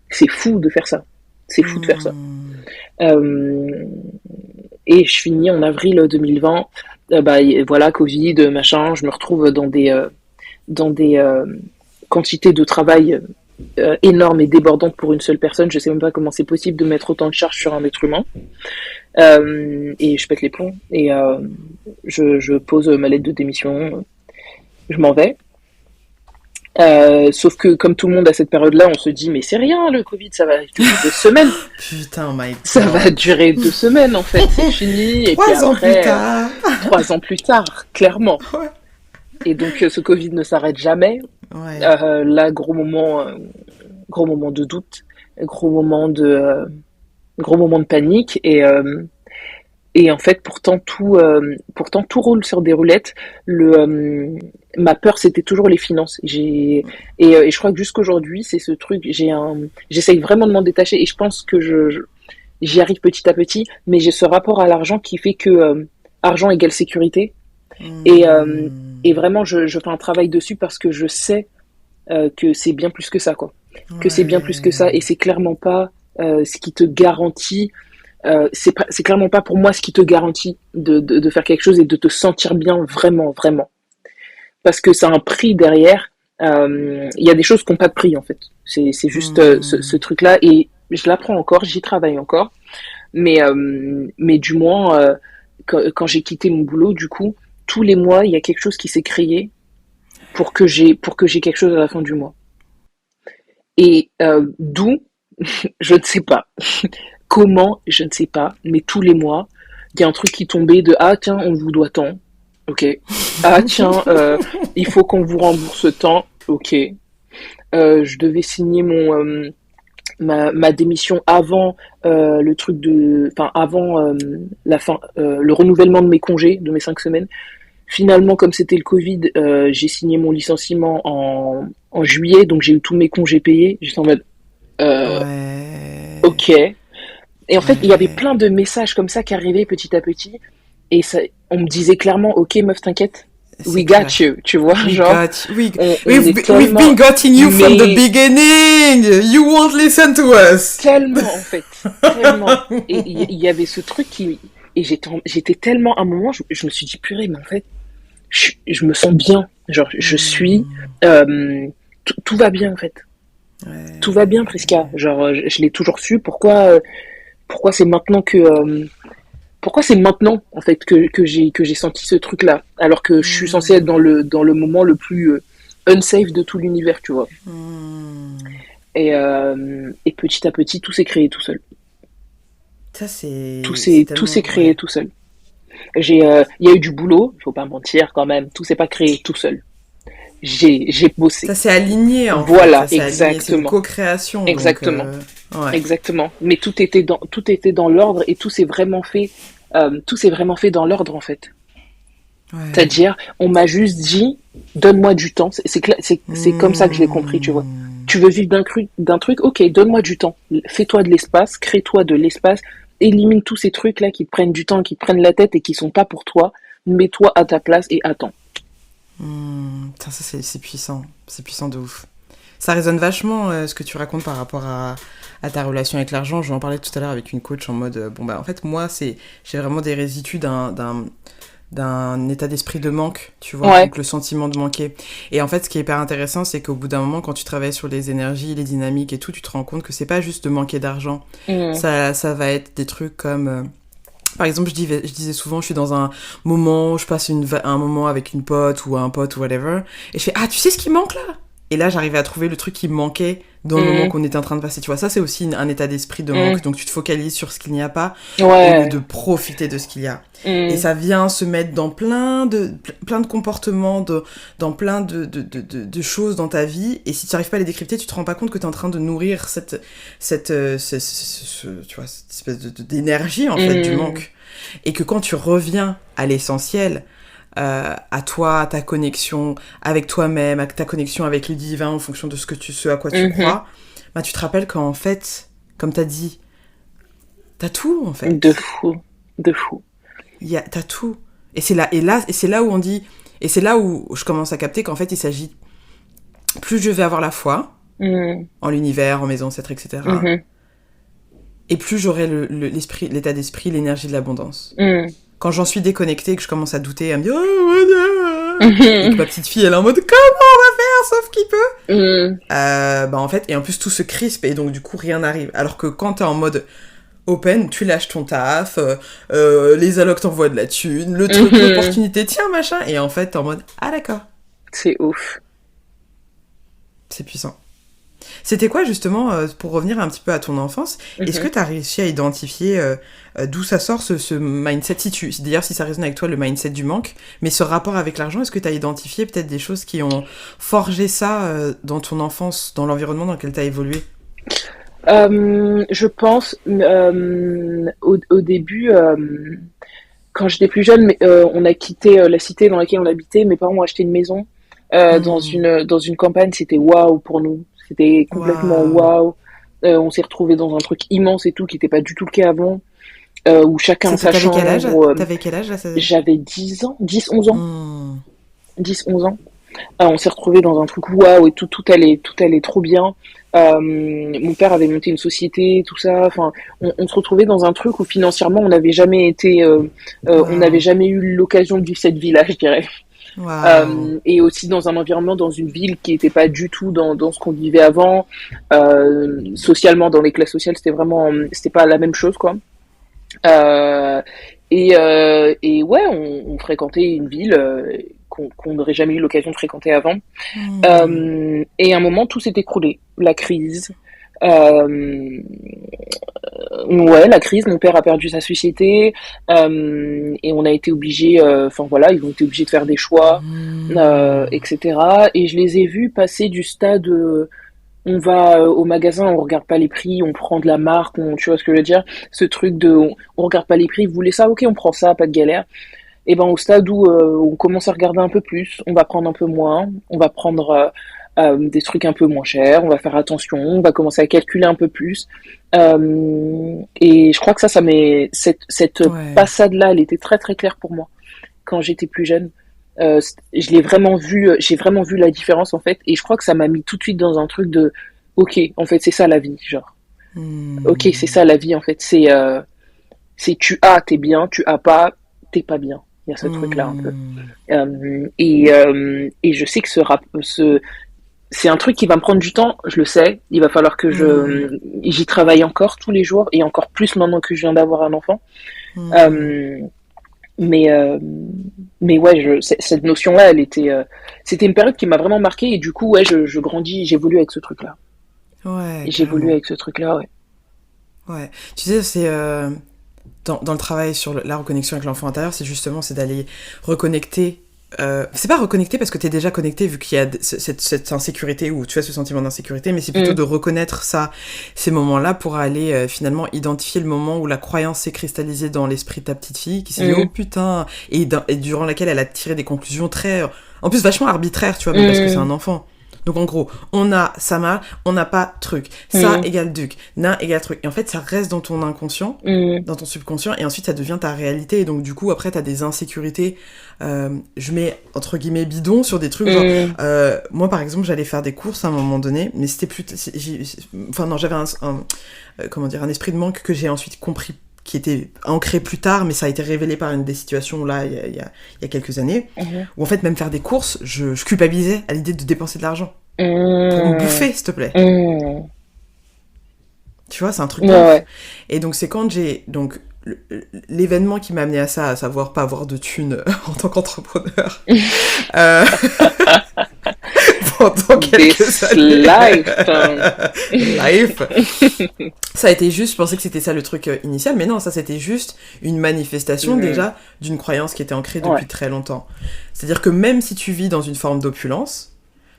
c'est fou de faire ça, c'est fou de faire ça.
Hmm.
Euh, et je finis en avril 2020. Voilà, Covid, machin. Je me retrouve dans des quantités de travail énormes et débordantes pour une seule personne. Je sais même pas comment c'est possible de mettre autant de charges sur un être humain. Et je pète les plombs. Et je pose ma lettre de démission. Je m'en vais. Sauf que comme tout le monde à cette période-là, on se dit mais c'est rien le Covid, ça va durer 2 semaines.
Putain, my
Ça va
God.
durer 2 semaines en fait, c'est fini. Et puis
3 ans plus
après,
tard.
3 ans plus tard, clairement.
Ouais.
Et donc ce Covid ne s'arrête jamais.
Ouais.
Là, gros moment de doute, gros moment de, euh, gros moment de panique. Et en fait, pourtant tout roule sur des roulettes. Ma peur, c'était toujours les finances. Et je crois que jusqu'aujourd'hui, c'est ce truc. J'essaye vraiment de m'en détacher. Et je pense que j'y arrive petit à petit. Mais j'ai ce rapport à l'argent qui fait que argent égale sécurité. Et, euh,
Hmm.
et vraiment, je fais un travail dessus parce que je sais que c'est bien plus que ça, quoi. Que c'est bien plus que ça. Et
Ouais.
c'est clairement pas ce qui te garantit c'est clairement pas pour moi ce qui te garantit de faire quelque chose et de te sentir bien vraiment, vraiment. Parce que ça a un prix derrière. Il y a des choses qui n'ont pas de prix en fait. C'est juste ce
Hmm.
truc-là et je l'apprends encore, j'y travaille encore. Mais du moins, quand j'ai quitté mon boulot, du coup, tous les mois, il y a quelque chose qui s'est créé pour que j'ai quelque chose à la fin du mois. Et d'où, je ne sais pas. Comment, je ne sais pas, mais tous les mois, il y a un truc qui tombait de ah tiens, on vous doit tant, ok. Ah tiens, il faut qu'on vous rembourse tant, ok. Je devais signer ma démission avant le truc enfin avant la fin, le renouvellement de mes congés, de mes 5 semaines. Finalement, comme c'était le Covid, j'ai signé mon licenciement en juillet, donc j'ai eu tous mes congés payés. J'étais en mode
Ouais.
ok. Et en fait, il y avait
Ouais.
plein de messages comme ça qui arrivaient petit à petit. Et ça, on me disait clairement, ok meuf, t'inquiète,
C'est
we got
clair.
you, tu vois,
We
genre,
got you.
on est
We've
tellement,
been getting you from the
mais
beginning. You won't listen to us.
tellement en fait, tellement. Et il y avait ce truc et j'étais tellement, à un moment, je me suis dit, purée, mais en fait, je me sens bien. Genre,
Hmm.
tout va bien en fait. Tout va bien, Prisca.
Ouais.
Genre, je l'ai toujours su. Pourquoi c'est maintenant pourquoi c'est maintenant en fait que j'ai senti ce truc là alors que je suis censée être
Hmm.
dans le moment le plus unsafe de tout l'univers, tu vois.
Hmm.
Et petit à petit tout s'est créé tout seul,
Ça,
tout
c'est
s'est
tellement...
créé
Ouais.
tout seul. Il y a eu du boulot, faut pas mentir quand même, tout s'est pas créé tout seul. j'ai bossé.
Ça s'est aligné, en
Voilà,
fait. Ça s'est aligné. C'est une
exactement.
co-création, donc...
Exactement.
Ouais.
Exactement. Mais tout était dans l'ordre et tout s'est vraiment fait dans l'ordre, en fait.
Ouais.
C'est-à-dire, on m'a juste dit, donne-moi du temps. C'est comme ça que je l'ai compris, tu vois.
Mmh.
Tu veux vivre d'un truc, ok, donne-moi du temps. Fais-toi de l'espace, crée-toi de l'espace, élimine tous ces trucs-là qui te prennent du temps, qui te prennent la tête et qui sont pas pour toi. Mets-toi à ta place et attends.
Putain, ça, c'est puissant. C'est puissant de ouf. Ça résonne vachement ce que tu racontes par rapport à ta relation avec l'argent. Je vais en parler tout à l'heure avec une coach en mode bon bah en fait moi j'ai vraiment des résidus d'un état d'esprit de manque, tu vois,
Ouais.
donc le sentiment de manquer. Et en fait ce qui est hyper intéressant c'est qu'au bout d'un moment quand tu travailles sur les énergies, les dynamiques et tout, tu te rends compte que c'est pas juste de manquer d'argent.
Mmh.
Ça va être des trucs comme par exemple, je disais souvent, je suis dans un moment, je passe un moment avec une pote ou un pote ou whatever, et je fais, ah, tu sais ce qui manque là? Et là, j'arrivais à trouver le truc qui me manquait dans le moment
Mmh.
qu'on était en train de passer. Tu vois, ça, c'est aussi un état d'esprit de
Mmh.
manque. Donc, tu te focalises sur ce qu'il n'y a pas au lieu
Ouais.
de profiter de ce qu'il y a. Et
Mmh.
ça vient se mettre dans plein de comportements, dans plein de choses dans ta vie. Et si tu n'arrives pas à les décrypter, tu te rends pas compte que tu es en train de nourrir tu vois, cette espèce d'énergie, en fait, du
Mmh.
manque. Et que quand tu reviens à l'essentiel, à toi, à ta connexion avec toi-même, à ta connexion avec le divin en fonction de ce à quoi tu
Mmh.
crois, bah tu te rappelles qu'en fait, comme t'as dit, t'as tout en
De
fait.
fou. De fou.
T'as tout. Et c'est là où on dit, et c'est là où je commence à capter qu'en fait il s'agit, plus je vais avoir la foi
Mmh.
en l'univers, en mes ancêtres, etc.
Mmh.
Et plus j'aurai l'esprit, l'état d'esprit, l'énergie de l'abondance.
Mmh.
Quand j'en suis déconnectée, que je commence à douter, à me dire oh, mon Dieu, et que
Mmh.
ma petite fille elle est en mode comment on va faire sauf qui peut,
Mmh.
bah en fait et en plus tout se crispe et donc du coup rien n'arrive. Alors que quand t'es en mode open, tu lâches ton taf, les allocs t'envoient de la thune, le truc,
Mmh.
l'opportunité, tiens machin, et en fait t'es en mode ah d'accord,
C'est ouf.
c'est puissant. C'était quoi justement, pour revenir un petit peu à ton enfance, est-ce que
Mmh.
tu as réussi à identifier d'où ça sort ce mindset, d'ailleurs si ça résonne avec toi le mindset du manque, mais ce rapport avec l'argent, est-ce que tu as identifié peut-être des choses qui ont forgé ça dans ton enfance, dans l'environnement dans lequel tu as évolué?
Je pense au début, quand j'étais plus jeune, on a quitté la cité dans laquelle on habitait. Mes parents ont acheté une maison
Hmm.
dans une campagne. C'était waouh pour nous. C'était complètement
Waouh.
waouh. On s'est retrouvés dans un truc immense et tout, qui n'était pas du tout le cas avant, où chacun a sa
T'avais quel âge?
chambre.
T'avais quel âge là
J'avais 10 ans, 10 11 ans,
Hmm.
10 11 ans. On s'est retrouvés dans un truc waouh et tout allait trop bien. Mon père avait monté une société, tout ça. Enfin, on se retrouvait dans un truc où financièrement on n'avait
Waouh.
jamais eu l'occasion de vivre cette vie-là, je dirais.
Waouh.
Et aussi dans un environnement, dans une ville qui n'était pas du tout dans ce qu'on vivait avant. Socialement, dans les classes sociales, c'était pas la même chose, quoi. Euh, et ouais, on fréquentait une ville qu'on n'aurait jamais eu l'occasion de fréquenter avant.
Hmm.
Et à un moment, tout s'est écroulé. La crise. Euh, ouais, la crise. Mon père a perdu sa société et on a été obligés. Enfin voilà, ils ont été obligés de faire des choix,
Hmm.
etc. Et je les ai vus passer du stade. On va au magasin, on regarde pas les prix, on prend de la marque, tu vois ce que je veux dire? Ce truc on regarde pas les prix, vous voulez ça? Ok, on prend ça, pas de galère. Et ben au stade où on commence à regarder un peu plus, on va prendre un peu moins, on va prendre des trucs un peu moins chers, on va faire attention, on va commencer à calculer un peu plus. Et je crois que cette
Ouais.
passade-là, elle était très très claire pour moi quand j'étais plus jeune. J'ai vraiment vu la différence en fait, et je crois que ça m'a mis tout de suite dans un truc de, ok, en fait c'est ça la vie, genre, ok c'est
Hmm.
ça la vie en fait, c'est t'es bien, tu as pas, t'es pas bien. Il y a ce truc-là un peu.
Hmm.
Et je sais que c'est un truc qui va me prendre du temps, je le sais. Il va falloir que
Hmm.
j'y travaille encore tous les jours et encore plus maintenant que je viens d'avoir un enfant.
Hmm.
Euh, mais, euh, mais ouais, cette notion-là, c'était une période qui m'a vraiment marqué et du coup, ouais, je grandis, j'évolue avec ce truc-là.
Ouais,
Et j'évolue
carrément.
avec ce truc-là, ouais.
Ouais. Tu sais, c'est dans le travail sur la reconnexion avec l'enfant intérieur, c'est d'aller reconnecter c'est pas reconnecter parce que t'es déjà connecté vu qu'il y a cette insécurité ou tu as ce sentiment d'insécurité, mais c'est plutôt de reconnaître ces moments-là pour aller finalement identifier le moment où la croyance s'est cristallisée dans l'esprit de ta petite fille qui s'est dit oh putain, et durant laquelle elle a tiré des conclusions très, en plus vachement arbitraires, tu vois, même parce que c'est un enfant. Donc en gros, on a Sama, on n'a pas truc. Ça égale duc, nain égale truc. Et en fait, ça reste dans ton inconscient, dans ton subconscient, et ensuite ça devient ta réalité. Et donc du coup, après, t'as des insécurités. Je mets entre guillemets bidon sur des trucs. Genre, moi par exemple, j'allais faire des courses à un moment donné, mais c'était plus. Enfin non, j'avais un esprit de manque que j'ai ensuite compris, qui était ancré plus tard, mais ça a été révélé par une des situations là, il y a quelques années, où en fait, même faire des courses, je culpabilisais à l'idée de dépenser de l'argent. Pour me bouffer, s'il te plaît. Tu vois, c'est un truc de ouf. Et donc, c'est quand j'ai... Donc, l'événement qui m'a amené à ça, à savoir pas avoir de thunes en tant qu'entrepreneur, pendant quelques années. Life. Ça a été juste, je pensais que c'était ça le truc initial, mais non, ça c'était juste une manifestation déjà d'une croyance qui était ancrée depuis très longtemps. C'est-à-dire que même si tu vis dans une forme d'opulence,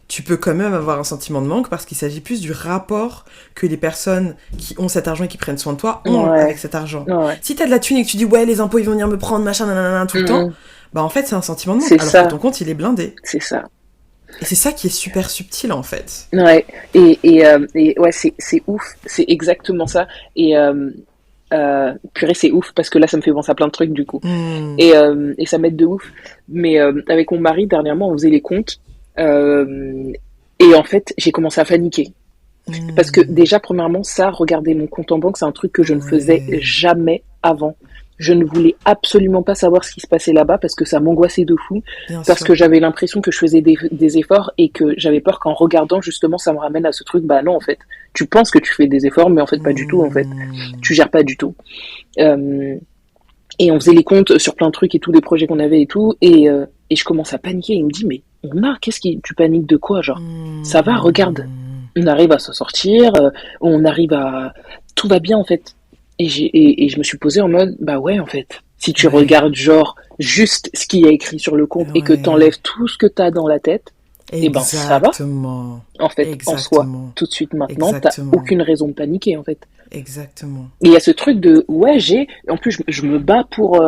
tu peux quand même avoir un sentiment de manque parce qu'il s'agit plus du rapport que les personnes qui ont cet argent et qui prennent soin de toi ont avec cet argent. Si t'as de la thune et que tu dis ouais les impôts ils vont venir me prendre machin nanana tout le temps, bah en fait c'est un sentiment de manque alors que ton compte il est blindé.
C'est ça.
Et c'est ça qui est super subtil en fait.
Ouais, et ouais, c'est ouf, c'est exactement ça. Et purée, c'est ouf parce que là, ça me fait penser à plein de trucs du coup. Et ça m'aide de ouf. Mais avec mon mari, dernièrement, on faisait les comptes. Et en fait, j'ai commencé à paniquer. Parce que déjà, premièrement, ça, regarder mon compte en banque, c'est un truc que je ne faisais jamais avant. Je ne voulais absolument pas savoir ce qui se passait là-bas parce que ça m'angoissait de fou. Parce que j'avais l'impression que je faisais des efforts et que j'avais peur qu'en regardant, justement, ça me ramène à ce truc. Bah non, en fait, tu penses que tu fais des efforts, mais en fait, pas du tout, en fait. Tu gères pas du tout. Et on faisait les comptes sur plein de trucs et tous les projets qu'on avait et tout. Et je commence à paniquer. Il me dit, mais tu paniques de quoi, genre? Ça va, regarde. On arrive à s'en sortir, on arrive à... Tout va bien, en fait. Et je me suis posée en mode, bah ouais, en fait, si tu regardes genre juste ce qu'il y a écrit sur le compte et que t'enlèves tout ce que t'as dans la tête, et ben ça va. En fait, en soi, tout de suite maintenant, t'as aucune raison de paniquer, en fait.
Exactement.
Et il y a ce truc de, ouais, en plus, je me bats pour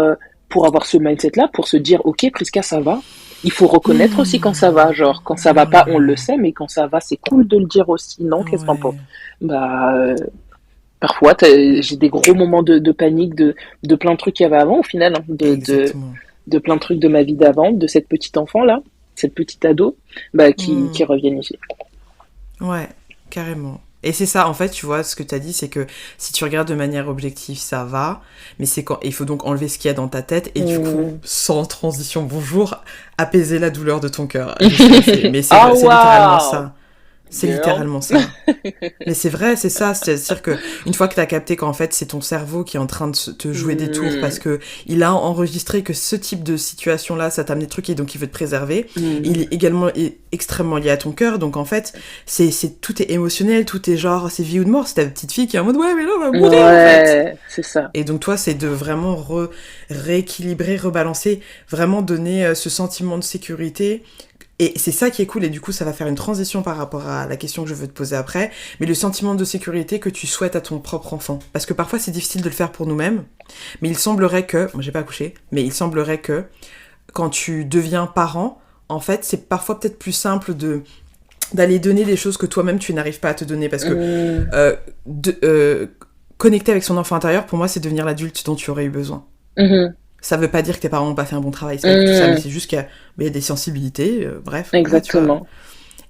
avoir ce mindset-là, pour se dire, ok, Priska, ça va. Il faut reconnaître aussi quand ça va, genre, quand ça va pas, on le sait, mais quand ça va, c'est cool de le dire aussi, non? Qu'est-ce qu'on pense? Bah, parfois, j'ai des gros moments de panique de plein de trucs qu'il y avait avant, au final, hein, de plein de trucs de ma vie d'avant, de cette petite enfant-là, cette petite ado, bah, qui reviennent ici.
Ouais, carrément. Et c'est ça, en fait, tu vois, ce que tu as dit, c'est que si tu regardes de manière objective, ça va, mais c'est quand il faut donc enlever ce qu'il y a dans ta tête et du coup, sans transition, bonjour, apaiser la douleur de ton cœur. Mais c'est littéralement ça. C'est littéralement ça. Mais c'est vrai, c'est ça. C'est-à-dire que une fois que t'as capté qu'en fait c'est ton cerveau qui est en train de te jouer des tours parce que il a enregistré que ce type de situation-là, ça t'amène des trucs et donc il veut te préserver. Il est également extrêmement lié à ton cœur. Donc en fait, tout est émotionnel, tout est genre c'est vie ou de mort. C'est ta petite fille qui est en mode ouais mais là on va mourir en fait.
C'est ça.
Et donc toi c'est de vraiment rééquilibrer, rebalancer, vraiment donner ce sentiment de sécurité. Et c'est ça qui est cool, et du coup, ça va faire une transition par rapport à la question que je veux te poser après, mais le sentiment de sécurité que tu souhaites à ton propre enfant. Parce que parfois, c'est difficile de le faire pour nous-mêmes, mais il semblerait que, moi j'ai pas accouché, mais il semblerait que quand tu deviens parent, en fait, c'est parfois peut-être plus simple d'aller donner des choses que toi-même tu n'arrives pas à te donner, parce que connecter avec son enfant intérieur, pour moi, c'est devenir l'adulte dont tu aurais eu besoin. Ça veut pas dire que tes parents n'ont pas fait un bon travail, c'est pas tout ça, mais c'est juste qu'il y a des sensibilités, bref.
Exactement.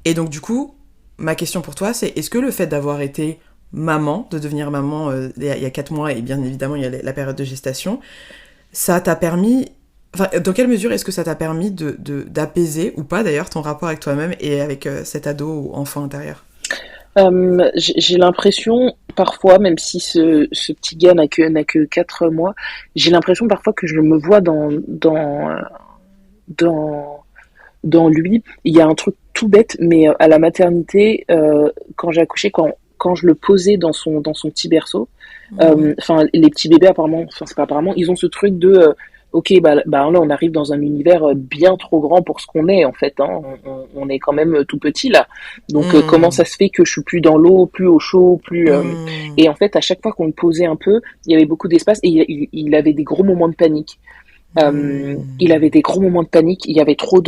Et donc du coup, ma question pour toi, c'est est-ce que le fait d'avoir été maman, de devenir maman il y a 4 mois, et bien évidemment il y a la période de gestation, ça t'a permis... Enfin, dans quelle mesure est-ce que ça t'a permis d'apaiser, ou pas d'ailleurs, ton rapport avec toi-même et avec cet ado ou enfant intérieur?
J'ai l'impression parfois, même si ce petit gars n'a que 4 mois, j'ai l'impression parfois que je me vois dans lui. Il y a un truc tout bête, mais à la maternité, quand j'ai accouché, quand je le posais dans son petit berceau, enfin les petits bébés apparemment, enfin c'est pas apparemment, ils ont ce truc de ok, bah là, on arrive dans un univers bien trop grand pour ce qu'on est, en fait. Hein. On est quand même tout petit, là. Donc, comment ça se fait que je suis plus dans l'eau, plus au chaud, plus... Et en fait, à chaque fois qu'on le posait un peu, il y avait beaucoup d'espace et il avait des gros moments de panique. Il avait des gros moments de panique. Il y avait trop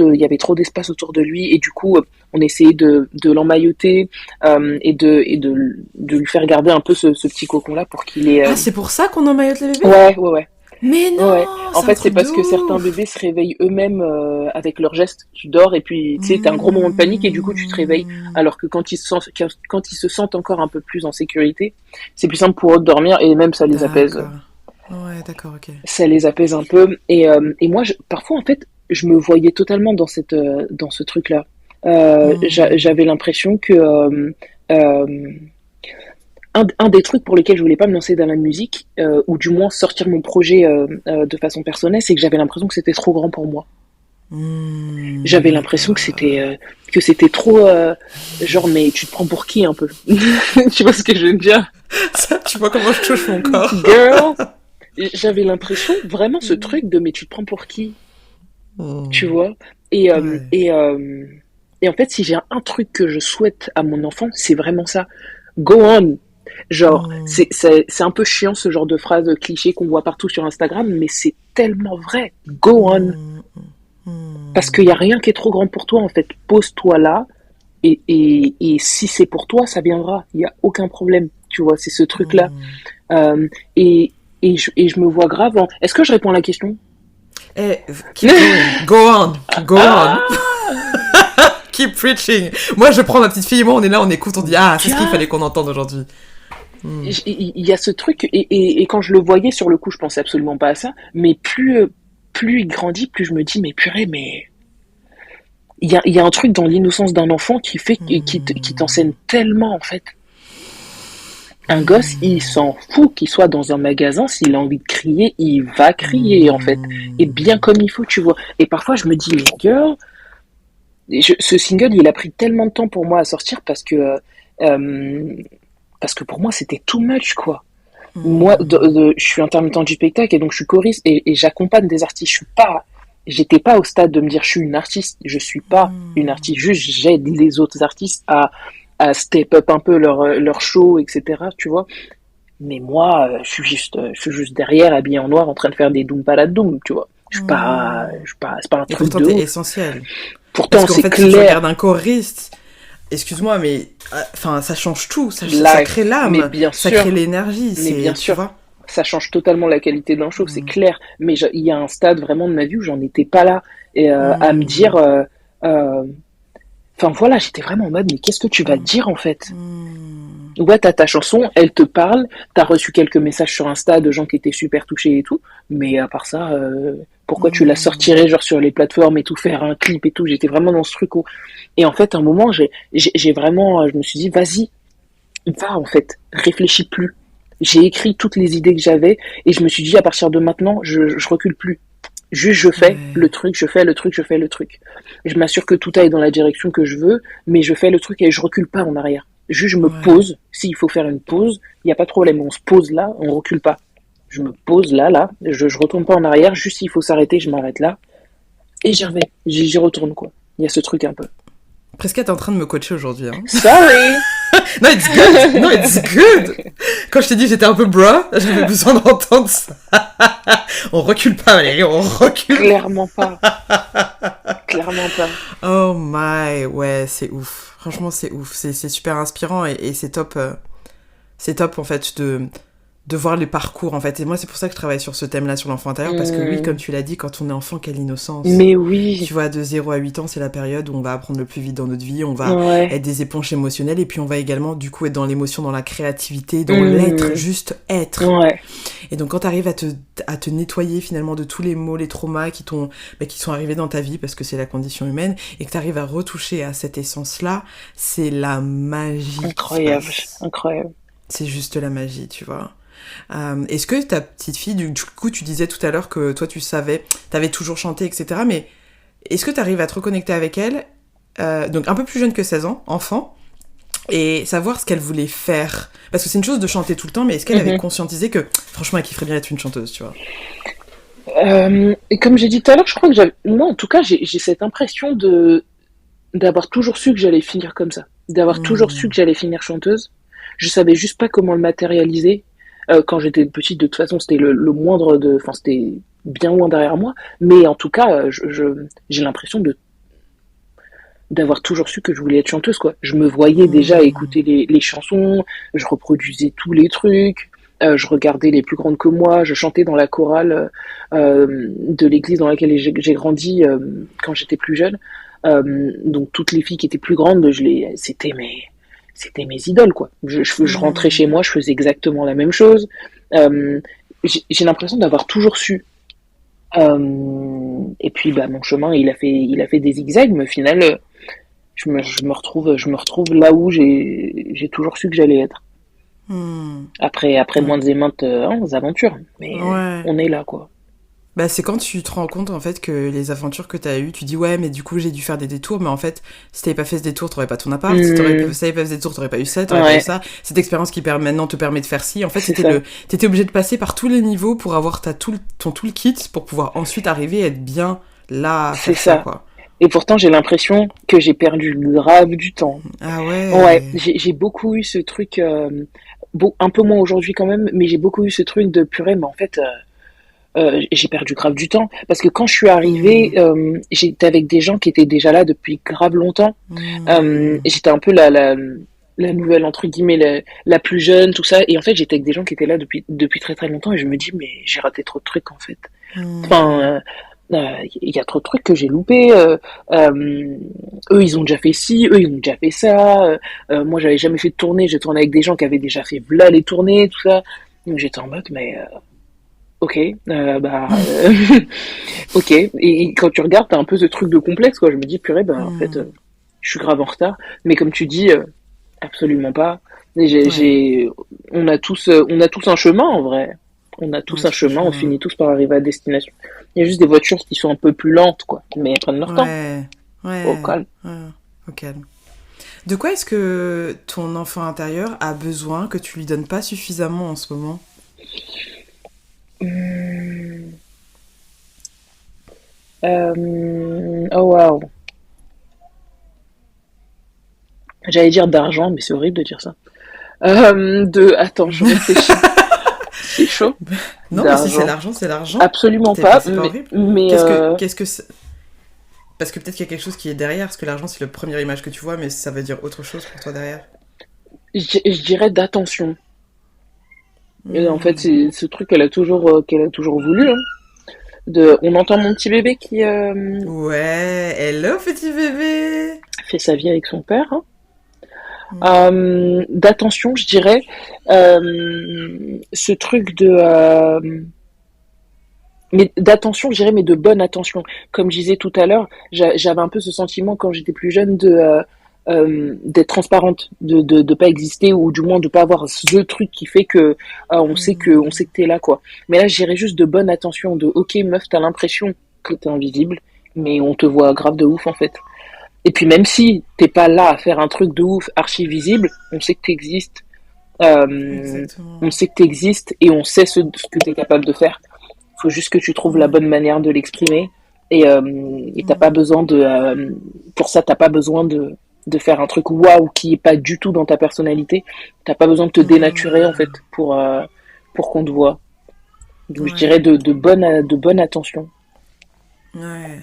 d'espace autour de lui et du coup, on essayait de l'emmailloter de lui faire garder un peu ce petit cocon-là pour qu'il ait.
Ah, c'est pour ça qu'on emmaillote les bébés?
Ouais.
Mais non,
Ouais. En
c'est un
fait, c'est
truc de
parce que certains
ouf.
bébés se réveillent eux-mêmes avec leurs gestes. Tu dors et puis tu sais, t'as un gros moment de panique et du coup tu te réveilles. Alors que quand ils se sentent encore un peu plus en sécurité, c'est plus simple pour eux de dormir et même ça les apaise.
D'accord. Ouais, d'accord, ok.
Ça les apaise un peu. Et moi, parfois, en fait, je me voyais totalement dans ce truc-là. J'avais l'impression que euh, un des trucs pour lesquels je voulais pas me lancer dans la musique, ou du moins sortir mon projet de façon personnelle, c'est que j'avais l'impression que c'était trop grand pour moi. J'avais l'impression
D'accord.
que c'était trop genre mais tu te prends pour qui un peu. Tu vois ce que je veux dire?
Ça, tu vois comment je touche mon corps.
Girl, j'avais l'impression vraiment ce truc de mais tu te prends pour qui, tu vois? Et euh,
Ouais.
et euh, et en fait si j'ai un truc que je souhaite à mon enfant, c'est vraiment ça. Go on. Genre, c'est un peu chiant ce genre de phrase cliché qu'on voit partout sur Instagram, mais c'est tellement vrai. Go on. Parce qu'il y a rien qui est trop grand pour toi, en fait. Pose-toi là, et si c'est pour toi, ça viendra. Il n'y a aucun problème. Tu vois, c'est ce truc-là. Euh, et, et je me vois grave en... Est-ce que je réponds à la question?
Eh, keep going. Go on. Go on.
Ah,
Keep preaching. Moi, je prends ma petite fille et moi, on est là, on écoute, on dit, ah, c'est ce qu'il
gars,
fallait qu'on entende aujourd'hui.
il y a ce truc, et quand je le voyais sur le coup, je pensais absolument pas à ça, mais plus il grandit, plus je me dis, mais purée, mais il y a un truc dans l'innocence d'un enfant qui fait, qui t'enseigne tellement, en fait. Un gosse, il s'en fout qu'il soit dans un magasin, s'il a envie de crier, il va crier, en fait. Et bien comme il faut, tu vois. Et parfois, je me dis, mais girl, ce single, il a pris tellement de temps pour moi à sortir euh, parce que pour moi, c'était too much, quoi. Moi, je suis intermittent du spectacle et donc je suis choriste et j'accompagne des artistes. J'étais pas au stade de me dire je suis une artiste. Je suis pas une artiste. Juste, j'aide les autres artistes à step up un peu leur show, etc. Tu vois. Mais moi, je suis juste derrière, habillé en noir, en train de faire des doom doom, tu vois. C'est pas un
Et
truc
pourtant,
de
t'es
ouf.
essentiel. Parce
Pourtant,
qu'en
c'est
fait, si tu regardes
clair,
un choriste, excuse-moi, mais enfin, ça change tout. Ça
live.
crée
Mais
l'âme,
bien
ça crée
sûr,
l'énergie.
mais bien
C'est, tu
sûr,
vois.
ça change totalement la qualité d'un show, c'est clair. Mais il y a un stade vraiment de ma vie où j'en étais pas là. Et à me dire, euh, enfin voilà, j'étais vraiment en mode, mais qu'est-ce que tu vas dire en fait? Ouais, t'as ta chanson, elle te parle, t'as reçu quelques messages sur Insta de gens qui étaient super touchés et tout, mais à part ça, pourquoi tu la sortirais genre sur les plateformes et tout, faire un clip et tout, j'étais vraiment dans ce truc où... Et en fait, à un moment, j'ai vraiment, je me suis dit, vas-y, va en fait, réfléchis plus. J'ai écrit toutes les idées que j'avais et je me suis dit, à partir de maintenant, je recule plus. Juste, je fais
Ouais.
le truc, je fais le truc, je fais le truc. Je m'assure que tout aille dans la direction que je veux, mais je fais le truc et je recule pas en arrière. Juste, je me
Ouais.
pose. S'il faut faire une pause, il n'y a pas de problème. On se pose là, on recule pas. Je me pose là. Je retourne pas en arrière. Juste s'il faut s'arrêter, je m'arrête là. Et j'y reviens. J'y retourne, quoi. Il y a ce truc un peu.
Presque t'es en train de me coacher aujourd'hui. Hein.
Sorry!
Non, it's good. Non, it's good. Quand je t'ai dit que j'étais un peu bras, j'avais besoin d'entendre ça. On recule pas, Valérie, on recule.
Clairement pas. Clairement pas.
Oh my, ouais, c'est ouf. Franchement, c'est ouf. C'est super inspirant et c'est top. C'est top en fait de voir les parcours en fait. Et moi, c'est pour ça que je travaille sur ce thème-là, sur l'enfant intérieur, parce que oui, comme tu l'as dit, quand on est enfant, quelle innocence.
Mais oui.
Tu vois, de 0 à 8 ans, c'est la période où on va apprendre le plus vite dans notre vie, on va
Ouais.
être des éponges émotionnelles, et puis on va également, du coup, être dans l'émotion, dans la créativité, dans l'être,
Mmh.
juste être.
Ouais.
Et donc, quand t'arrives à te nettoyer finalement de tous les maux, les traumas qui sont arrivés dans ta vie, parce que c'est la condition humaine, et que t'arrives à retoucher à cette essence-là, c'est la magie qui se
Incroyable.
passe.
Incroyable.
C'est juste la magie, tu vois. Est-ce que ta petite fille, du coup, tu disais tout à l'heure que toi, tu savais, t'avais toujours chanté, etc. Mais est-ce que tu arrives à te reconnecter avec elle, donc un peu plus jeune que 16 ans, enfant, et savoir ce qu'elle voulait faire? Parce que c'est une chose de chanter tout le temps, mais est-ce qu'elle avait
Mhm.
conscientisé que, franchement, elle kifferait bien être une chanteuse, tu vois?
Et comme j'ai dit tout à l'heure, je crois que moi, en tout cas, j'ai cette impression d'avoir toujours su que j'allais finir comme ça, d'avoir toujours su
Hmm.
que j'allais finir chanteuse. Je savais juste pas comment le matérialiser. Quand j'étais petite, de toute façon, c'était le moindre enfin, c'était bien loin derrière moi. Mais en tout cas, j'ai l'impression d'avoir toujours su que je voulais être chanteuse, quoi. Je me voyais déjà
Hmm.
écouter les chansons, je reproduisais tous les trucs, je regardais les plus grandes que moi, je chantais dans la chorale de l'église dans laquelle j'ai grandi quand j'étais plus jeune. Donc toutes les filles qui étaient plus grandes, c'était mes idoles, quoi. Je rentrais chez
Hmm.
moi, je faisais exactement la même chose. Euh, j'ai l'impression d'avoir toujours su. Et puis bah mon chemin il a fait des zigzags, mais au final je me retrouve là où j'ai toujours su que j'allais être.
Hmm.
Après
Ouais.
maintes et maintes aventures, mais
Ouais.
on est là, quoi.
Bah, c'est quand tu te rends compte en fait que les aventures que t'as eues, tu dis ouais, mais du coup j'ai dû faire des détours, mais en fait, si t'avais pas fait ce détour, t'aurais pas ton appart, si
Mmh,
t'avais pas fait ce détour, t'aurais pas eu ça, t'aurais pas eu
ouais,
ça. Cette expérience qui maintenant te permet de faire ci, en fait,
c'est ça,
t'étais obligé de passer par tous les niveaux pour avoir ton toolkit pour pouvoir ensuite arriver à être bien là à
c'est
faire ça,
ça.
quoi.
Et pourtant j'ai l'impression que j'ai perdu grave du temps.
Ah
Ouais,
ouais.
j'ai beaucoup eu ce truc, un peu moins aujourd'hui quand même, mais j'ai beaucoup eu ce truc de purée, mais en fait, j'ai perdu grave du temps. Parce que quand je suis arrivée,
Hmm.
j'étais avec des gens qui étaient déjà là depuis grave longtemps.
Hmm.
J'étais un peu la nouvelle, entre guillemets, la plus jeune, tout ça. Et en fait, j'étais avec des gens qui étaient là depuis très très longtemps. Et je me dis, mais j'ai raté trop de trucs, en fait.
Hmm.
Enfin, il y a trop de trucs que j'ai loupés. Eux, ils ont déjà fait ci, eux, ils ont déjà fait ça. Moi, j'avais jamais fait de tournée. J'ai tourné avec des gens qui avaient déjà fait v'là les tournées, tout ça. Donc j'étais en mode, mais ok, ok. Et quand tu regardes, t'as un peu ce truc de complexe, quoi. Je me dis, purée, ben en fait,
Hmm.
je suis grave en retard. Mais comme tu dis, absolument pas. Et
Ouais.
on a tous un chemin en vrai. On a
On a
tous un
tous un
chemin, on
chemin.
finit tous par arriver à destination. Il y a juste des voitures qui sont un peu plus lentes, quoi. Mais elles prennent leur temps.
Ouais.
Au
Ouais.
calme.
Ouais. Au calme. De quoi est-ce que ton enfant intérieur a besoin que tu lui donnes pas suffisamment en ce moment?
Mmh. Oh waouh. J'allais dire d'argent, mais c'est horrible de dire ça. Attends, je réfléchis. C'est chaud.
Non, mais si
D'argent.
c'est l'argent.
Absolument
C'est pas,
pas.
c'est pas horrible.
Mais
Qu'est-ce que parce que peut-être qu'il y a quelque chose qui est derrière, parce que l'argent c'est la première image que tu vois, mais ça veut dire autre chose pour toi derrière.
je dirais d'attention. Et en fait,
Hmm.
c'est ce truc qu'elle a toujours voulu. Hein. On entend mon petit bébé qui
Ouais, hello petit bébé.
fait sa vie avec son père. Hein.
Hmm.
D'attention, je dirais. Ce truc mais d'attention, je dirais, mais de bonne attention. Comme je disais tout à l'heure, j'avais un peu ce sentiment quand j'étais plus jeune d'être transparente, de pas exister ou du moins de pas avoir ce truc qui fait que on sait que t'es là, quoi. Mais là, je dirais juste de bonne attention, de ok meuf, t'as l'impression que t'es invisible, mais on te voit grave de ouf en fait. Et puis même si t'es pas là à faire un truc de ouf archi visible, on sait que t'existes,
Exactement.
on sait que t'existes et on sait ce que t'es capable de faire. Faut juste que tu trouves la
Ouais.
bonne manière de l'exprimer et t'as
Hmm.
pas besoin pour ça t'as pas besoin de faire un truc waouh qui est pas du tout dans ta personnalité. T'as pas besoin de te dénaturer en fait
Hmm.
pour qu'on te voit. Donc je dirais
Ouais.
de bonne attention.
Ouais.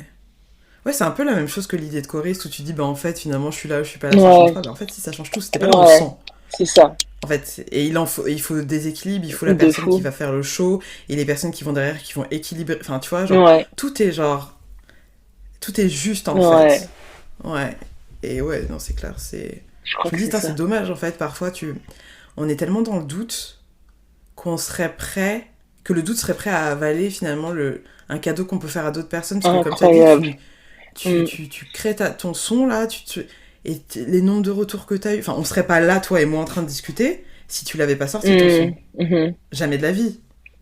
Ouais, c'est un peu la même chose que l'idée de choriste où tu dis, bah en fait, finalement, je suis là, je suis pas là, ça change
Ouais,
pas. Bah en fait, si ça change tout, c'était pas dans le
ouais,
sang.
c'est ça,
En fait, et il faut des équilibres, il faut la
de
personne qui
fou.
va faire le show et les personnes qui vont derrière qui vont équilibrer. Enfin, tu vois, genre,
Ouais,
tout est genre, tout est juste en
ouais,
fait. Ouais. Et ouais, non, c'est clair, c'est.
je crois
Je me
que
dis,
c'est
putain, c'est
ça.
dommage en fait, parfois on est tellement dans le doute qu'on serait prêt, que le doute serait prêt à avaler finalement un cadeau qu'on peut faire à d'autres personnes, parce que comme tu as dit,
Incroyable. Mm,
tu crées ton son là, les nombres de retours que tu as eu, enfin, on serait pas là, toi et moi, en train de discuter si tu l'avais pas sorti ton son.
mhm.
Jamais de la vie,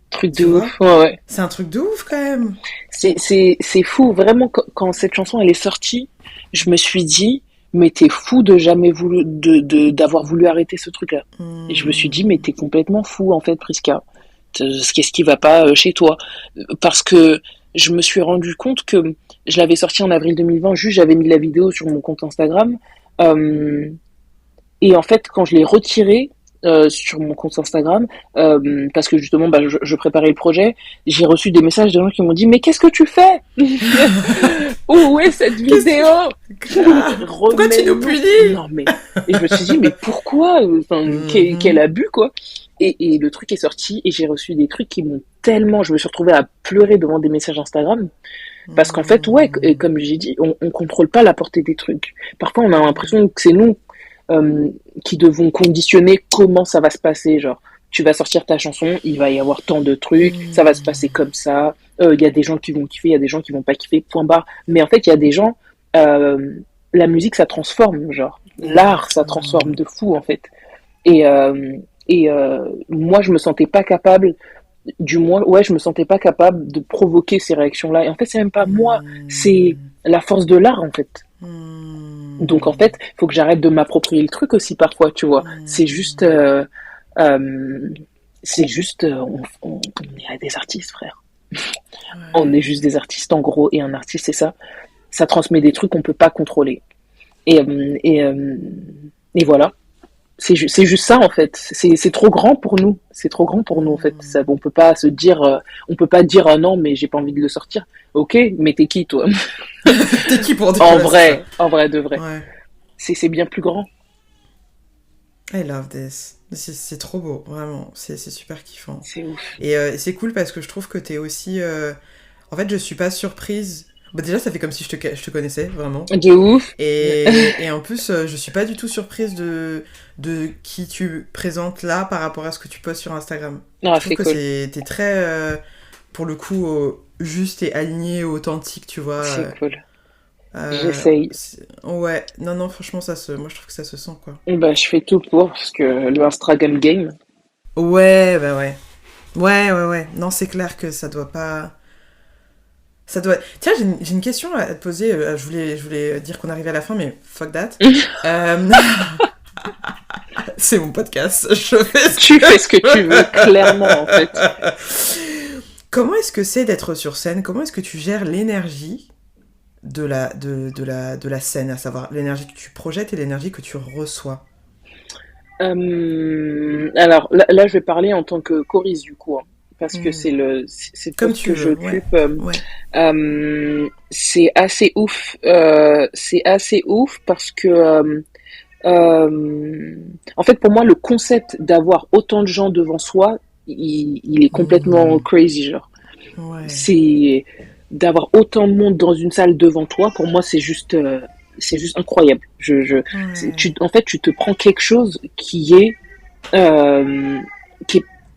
Truc de
tu
ouf.
vois.
Ouais, ouais.
C'est un truc de ouf quand même.
C'est fou, vraiment, quand cette chanson elle est sortie, je me suis dit, mais t'es fou de jamais d'avoir voulu arrêter ce truc-là. Et je me suis dit, mais
Hmm.
t'es complètement fou, en fait, Priska. qu'est-ce qui va pas chez toi? Parce que je me suis rendu compte que je l'avais sorti en avril 2020, juste j'avais mis la vidéo sur mon compte Instagram. Euh, et en fait, quand je l'ai retiré sur mon compte Instagram, parce que justement, bah, je préparais le projet, j'ai reçu des messages de gens qui m'ont dit mais qu'est-ce que tu fais? Où est cette vidéo?
Pourquoi tu nous
Remets-nous.
punis?
Non mais et je me suis dit mais pourquoi? Enfin, quel abus quoi. Et le truc est sorti et j'ai reçu des trucs qui m'ont tellement, je me suis retrouvée à pleurer devant des messages Instagram parce qu'en fait ouais, et comme j'ai dit, on contrôle pas la portée des trucs. Parfois on a l'impression que c'est nous euh, qui devons conditionner comment ça va se passer. Genre, tu vas sortir ta chanson, il va y avoir tant de trucs, ça va se passer comme ça. Il y a des gens qui vont kiffer, il y a des gens qui vont pas kiffer, point barre. Mais en fait, il y a des gens, la musique, ça transforme, genre. L'art, ça transforme de fou, en fait. Et, moi, je me sentais pas capable, du moins, ouais, je me sentais pas capable de provoquer ces réactions-là. Et en fait, c'est même pas moi, c'est la force de l'art, en fait. Donc en fait, faut que j'arrête de m'approprier le truc aussi parfois, tu vois. Euh, c'est juste, on est des artistes, frère. On est juste des artistes en gros, et un artiste, c'est ça. Ça transmet des trucs qu'on peut pas contrôler. Et, et voilà. C'est juste ça en fait. C'est trop grand pour nous. C'est trop grand pour nous en fait. Ça, on peut pas se dire, on peut pas dire ah non mais j'ai pas envie de le sortir. Ok, mais t'es qui toi?
T'es qui pour dire
En vrai de vrai.
Ouais.
C'est bien plus grand.
I love this. C'est trop beau, vraiment. C'est super kiffant.
C'est ouf.
Et c'est cool parce que je trouve que t'es aussi... En fait, je suis pas surprise. Bah déjà, ça fait comme si je te connaissais, vraiment.
De ouf.
Et en plus, je suis pas du tout surprise de qui tu présentes là par rapport à ce que tu postes sur Instagram.
Ah,
Je trouve
c'est
que
cool.
t'es très, pour le coup, juste et aligné, authentique, tu vois.
C'est cool. J'essaye.
Ouais, non, non, franchement, moi je trouve que ça se sent, quoi.
Bah, je fais tout pour, parce que le Instagram game.
Ouais, bah ouais. Ouais, ouais, ouais. Non, c'est clair que ça doit pas... Ça doit... Tiens, j'ai une question à te poser. Je voulais dire qu'on arrivait à la fin, mais fuck that. Euh, C'est mon podcast. Je fais ce
Tu fais ce que tu veux, clairement, en fait.
Comment est-ce que c'est d'être sur scène? Comment est-ce que tu gères l'énergie de la scène, à savoir l'énergie que tu projettes et l'énergie que tu reçois?
Alors, là, je vais parler en tant que choriste, du coup, hein, parce que
Hmm.
c'est le
Comme
poste
tu
que
veux, ouais.
j'occupe.
Ouais.
C'est assez ouf. C'est assez ouf parce que, en fait, pour moi, le concept d'avoir autant de gens devant soi, il est complètement
Hmm.
crazy, genre.
Ouais.
C'est d'avoir autant de monde dans une salle devant toi. Pour moi, c'est juste incroyable.
Ouais.
En fait, tu te prends quelque chose euh, qui est,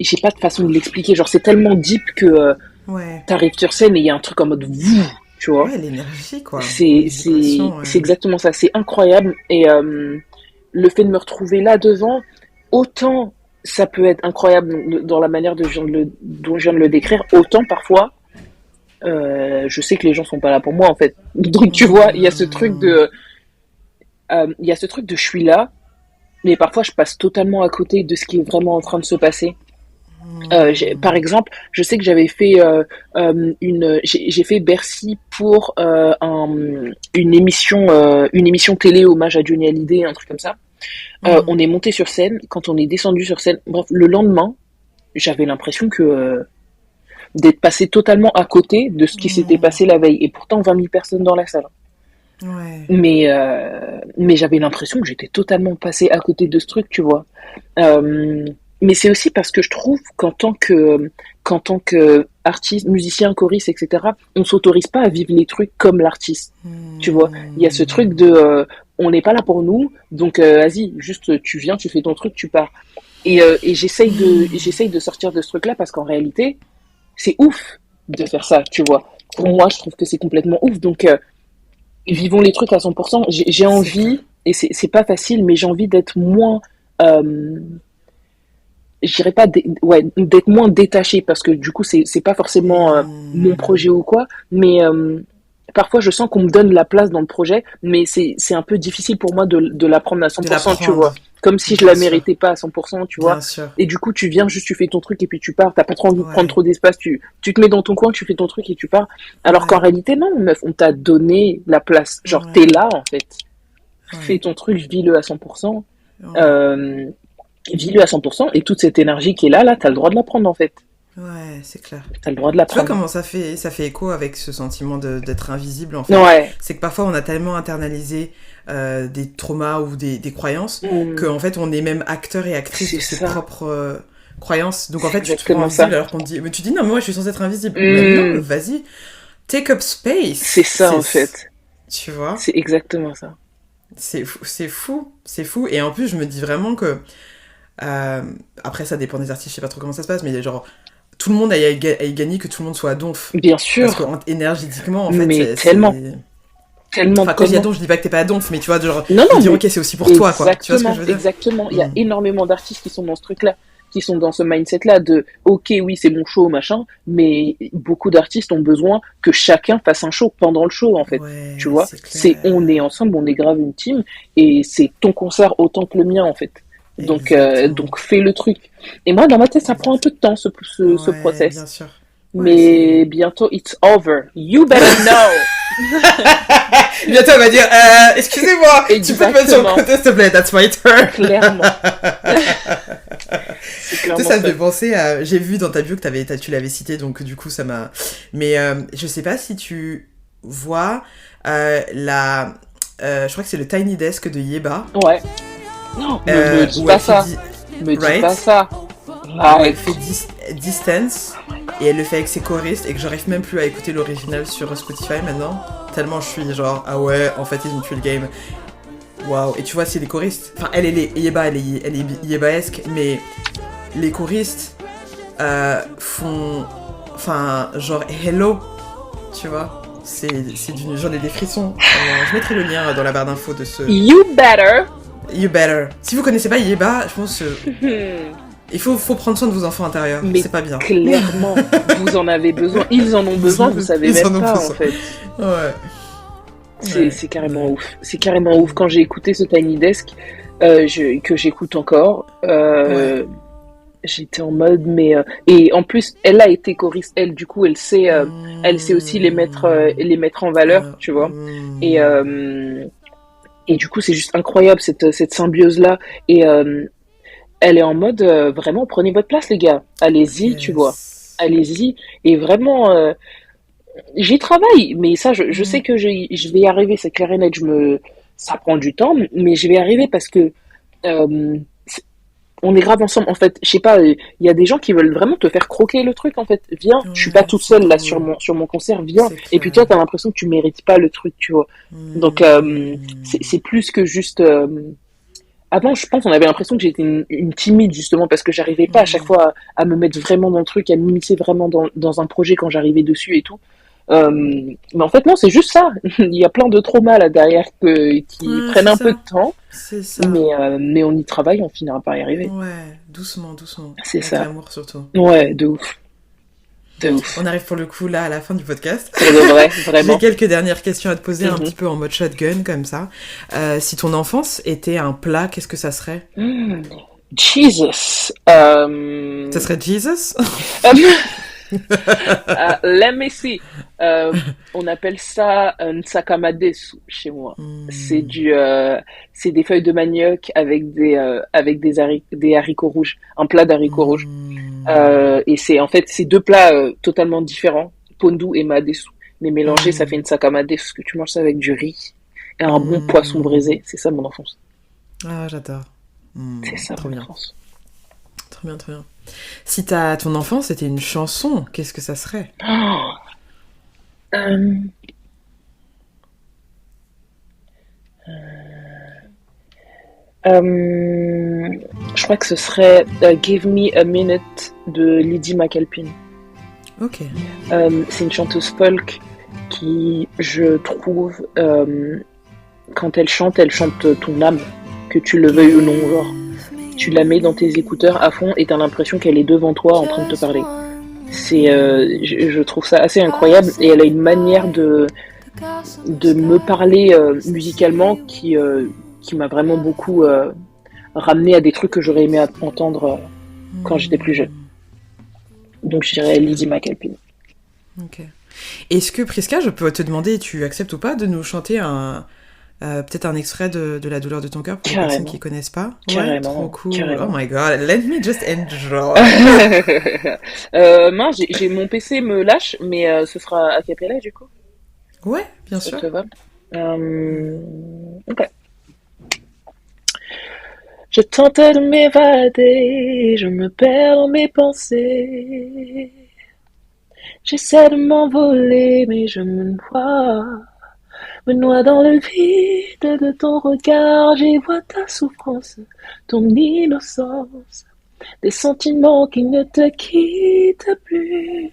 j'ai pas de façon de l'expliquer. Genre, c'est tellement deep que
Ouais.
t'arrives sur scène et il y a un truc en mode vous, tu vois.
Ouais, l'énergie, quoi. Les vibrations, ouais.
C'est exactement ça. C'est incroyable. Et le fait de me retrouver là devant, autant ça peut être incroyable dans la manière dont je viens de le décrire, autant parfois, je sais que les gens sont pas là pour moi en fait. Donc tu vois,
Hmm.
il y a ce truc de je suis là, mais parfois je passe totalement à côté de ce qui est vraiment en train de se passer. Par
Hmm.
exemple, je sais que j'avais fait j'ai fait Bercy pour une émission télé hommage à Johnny Hallyday, un truc comme ça.
Hmm.
On est monté sur scène. Quand on est descendu sur scène, bref, le lendemain, j'avais l'impression que d'être passé totalement à côté de ce qui s'était
Hmm.
passé la veille. Et pourtant, 20 000 personnes dans la salle.
Ouais.
Mais j'avais l'impression que j'étais totalement passé à côté de ce truc, tu vois. Euh, mais c'est aussi parce que je trouve qu'en tant que artiste, musicien, choriste, etc., on s'autorise pas à vivre les trucs comme l'artiste. Tu vois, il y a ce truc
Hmm.
de on n'est pas là pour nous, donc vas-y, juste tu viens, tu fais ton truc, tu pars. Et j'essaye de sortir de ce truc-là parce qu'en réalité, c'est ouf de faire ça, tu vois. Pour moi, je trouve que c'est complètement ouf. Donc, vivons les trucs à 100%. J'ai
C'est clair.
envie, et c'est pas facile, mais j'ai envie d'être moins, euh, je dirais pas, ouais, d'être moins détaché parce que du coup, c'est pas forcément mon
Hmm.
projet ou quoi, mais parfois je sens qu'on me donne la place dans le projet, mais c'est un peu difficile pour moi de la prendre à 100%, tu vois. Comme si je la méritais pas à 100%, tu vois. Et du coup, tu viens juste, tu fais ton truc et puis tu pars. T'as pas trop envie de prendre trop d'espace. Tu te mets dans ton coin, tu fais ton truc et tu pars. Alors qu'en réalité, non, meuf, on t'a donné la place. Genre, t'es là, en fait. Fais ton truc, vis-le à 100%. Vis-le à 100% et toute cette énergie qui est là, t'as le droit de la prendre, en fait.
Ouais, c'est clair.
T'as le droit de la prendre.
Tu vois comment ça fait écho avec ce sentiment d'être invisible, en fait. C'est que parfois, on a tellement internalisé des traumas ou des croyances qu'en fait, on est même acteur et actrice de ses propres croyances. Donc, en fait, tu te prends invisible alors qu'on te dit... Mais tu dis, non, mais moi, je suis censée être invisible. Mais non, vas-y. Take up space.
C'est ça, en fait.
Tu vois ?
C'est exactement ça.
C'est fou. Et en plus, je me dis vraiment que... après, ça dépend des artistes, je sais pas trop comment ça se passe, mais genre... Tout le monde a y gagné que tout le monde soit à donf.
Bien sûr.
Parce qu'énergétiquement, en fait,
mais tellement. Enfin,
quand je dis à donf, je dis pas que t'es pas à donf, mais tu vois, genre,
non,
dire, ok, c'est aussi pour toi, quoi. Tu vois ce que je veux dire ?
Exactement. Il y a énormément d'artistes qui sont dans ce truc-là, qui sont dans ce mindset-là de, ok, oui, c'est mon show, machin, mais beaucoup d'artistes ont besoin que chacun fasse un show pendant le show, en fait. Tu vois ? On est ensemble, on est grave une team, et c'est ton concert autant que le mien, en fait. Donc fais le truc. Et moi, dans ma tête, ça prend un peu de temps, ce process.
Bien sûr.
Mais bientôt, it's over. You better know.
Bientôt, elle va dire, excusez-moi, tu peux te mettre sur le côté, s'il te plaît, that's my turn.
Clairement.
Ça me fait penser à... J'ai vu dans ta bio que tu l'avais cité, donc du coup, ça m'a... Mais je sais pas si tu vois je crois que c'est le Tiny Desk de Yeba.
Ouais. Non, me dis pas ça. Me dis pas ça.
Elle fait Distance et elle le fait avec ses choristes et que j'arrive même plus à écouter l'original sur Spotify maintenant. Tellement je suis genre, ah ouais, en fait ils ont tué le game. Waouh. Et tu vois, c'est les choristes. Enfin, elle est Yebaesque, mais les choristes font. Enfin, genre, hello. Tu vois. J'en ai des frissons. Je mettrai le lien dans la barre d'infos de ce.
You better.
Si vous connaissez pas Yeba, je pense il faut prendre soin de vos enfants intérieurs. Mais c'est pas bien.
Clairement, vous en avez besoin. Ils en ont besoin, vous savez même pas, en fait.
Ouais.
C'est carrément ouf. C'est carrément ouf. Quand j'ai écouté ce Tiny Desk, que j'écoute encore, j'étais en mode, mais... et en plus, elle a été choriste, elle, du coup, elle sait aussi les mettre en valeur, tu vois. Et du coup, c'est juste incroyable, cette symbiose-là. Et elle est en mode, vraiment, prenez votre place, les gars. Allez-y, tu vois. Allez-y. Et vraiment, j'y travaille. Mais ça, je sais que je vais y arriver, c'est clair et net. Ça prend du temps, mais je vais y arriver parce que on est grave ensemble. En fait, je sais pas, il y a des gens qui veulent vraiment te faire croquer le truc, en fait. Viens, je suis pas toute seule là sur mon concert, viens. Et puis toi, t'as l'impression que tu mérites pas le truc, tu vois. Donc, c'est plus que juste... Avant, je pense, on avait l'impression que j'étais une timide, justement, parce que j'arrivais pas à chaque fois à me mettre vraiment dans le truc, à m'immiscer vraiment dans un projet quand j'arrivais dessus et tout. Mais en fait, non, c'est juste ça. Il y a plein de traumas là derrière qui prennent un peu de temps.
C'est ça.
Mais on y travaille, on finira par y arriver.
Ouais, doucement.
C'est
avec
ça.
L'amour surtout.
Ouais, de ouf.
On arrive pour le coup là à la fin du podcast.
Pour de vrai, vraiment.
J'ai quelques dernières questions à te poser un petit peu en mode shotgun comme ça. Si ton enfance était un plat, qu'est-ce que ça serait ?
Jesus.
Ça serait Jesus ?
Let me see. On appelle ça un sakamadesu chez moi. C'est des feuilles de manioc avec des haricots rouges, un plat d'haricots rouges. Et c'est deux plats totalement différents, pondu et madesu. Mais mélangés, ça fait une sakamadesu, que tu manges ça avec du riz et un bon poisson braisé. C'est ça mon enfance.
Ah, j'adore.
C'est ça
trop
mon
bien.
enfance.
Trop bien. Si ton enfance c'était une chanson, qu'est-ce que ça serait ?
Je crois que ce serait Give Me a Minute de Lydie McAlpin.
Ok.
C'est une chanteuse folk qui, je trouve, quand elle chante ton âme, que tu le veuilles ou non, genre. Tu la mets dans tes écouteurs à fond et t'as l'impression qu'elle est devant toi en train de te parler. Je trouve ça assez incroyable et elle a une manière de de me parler musicalement qui m'a vraiment beaucoup ramené à des trucs que j'aurais aimé entendre quand j'étais plus jeune. Donc je dirais Lizzie McAlpin.
Ok. Est-ce que Prisca, je peux te demander, tu acceptes ou pas, de nous chanter peut-être un extrait de La douleur de ton cœur pour les personnes qui connaissent pas?
Carrément.
Ouais, trop cool.
Carrément.
Oh my god, let me just enjoy.
Mince, j'ai mon PC me lâche, mais ce sera a cappella du coup.
Ouais, bien sûr.
Ça te va? Ok. Je tente de m'évader, je me perds dans mes pensées. J'essaie de m'envoler, mais je me noie dans le vide de ton regard. J'y vois ta souffrance, ton innocence, des sentiments qui ne te quittent plus.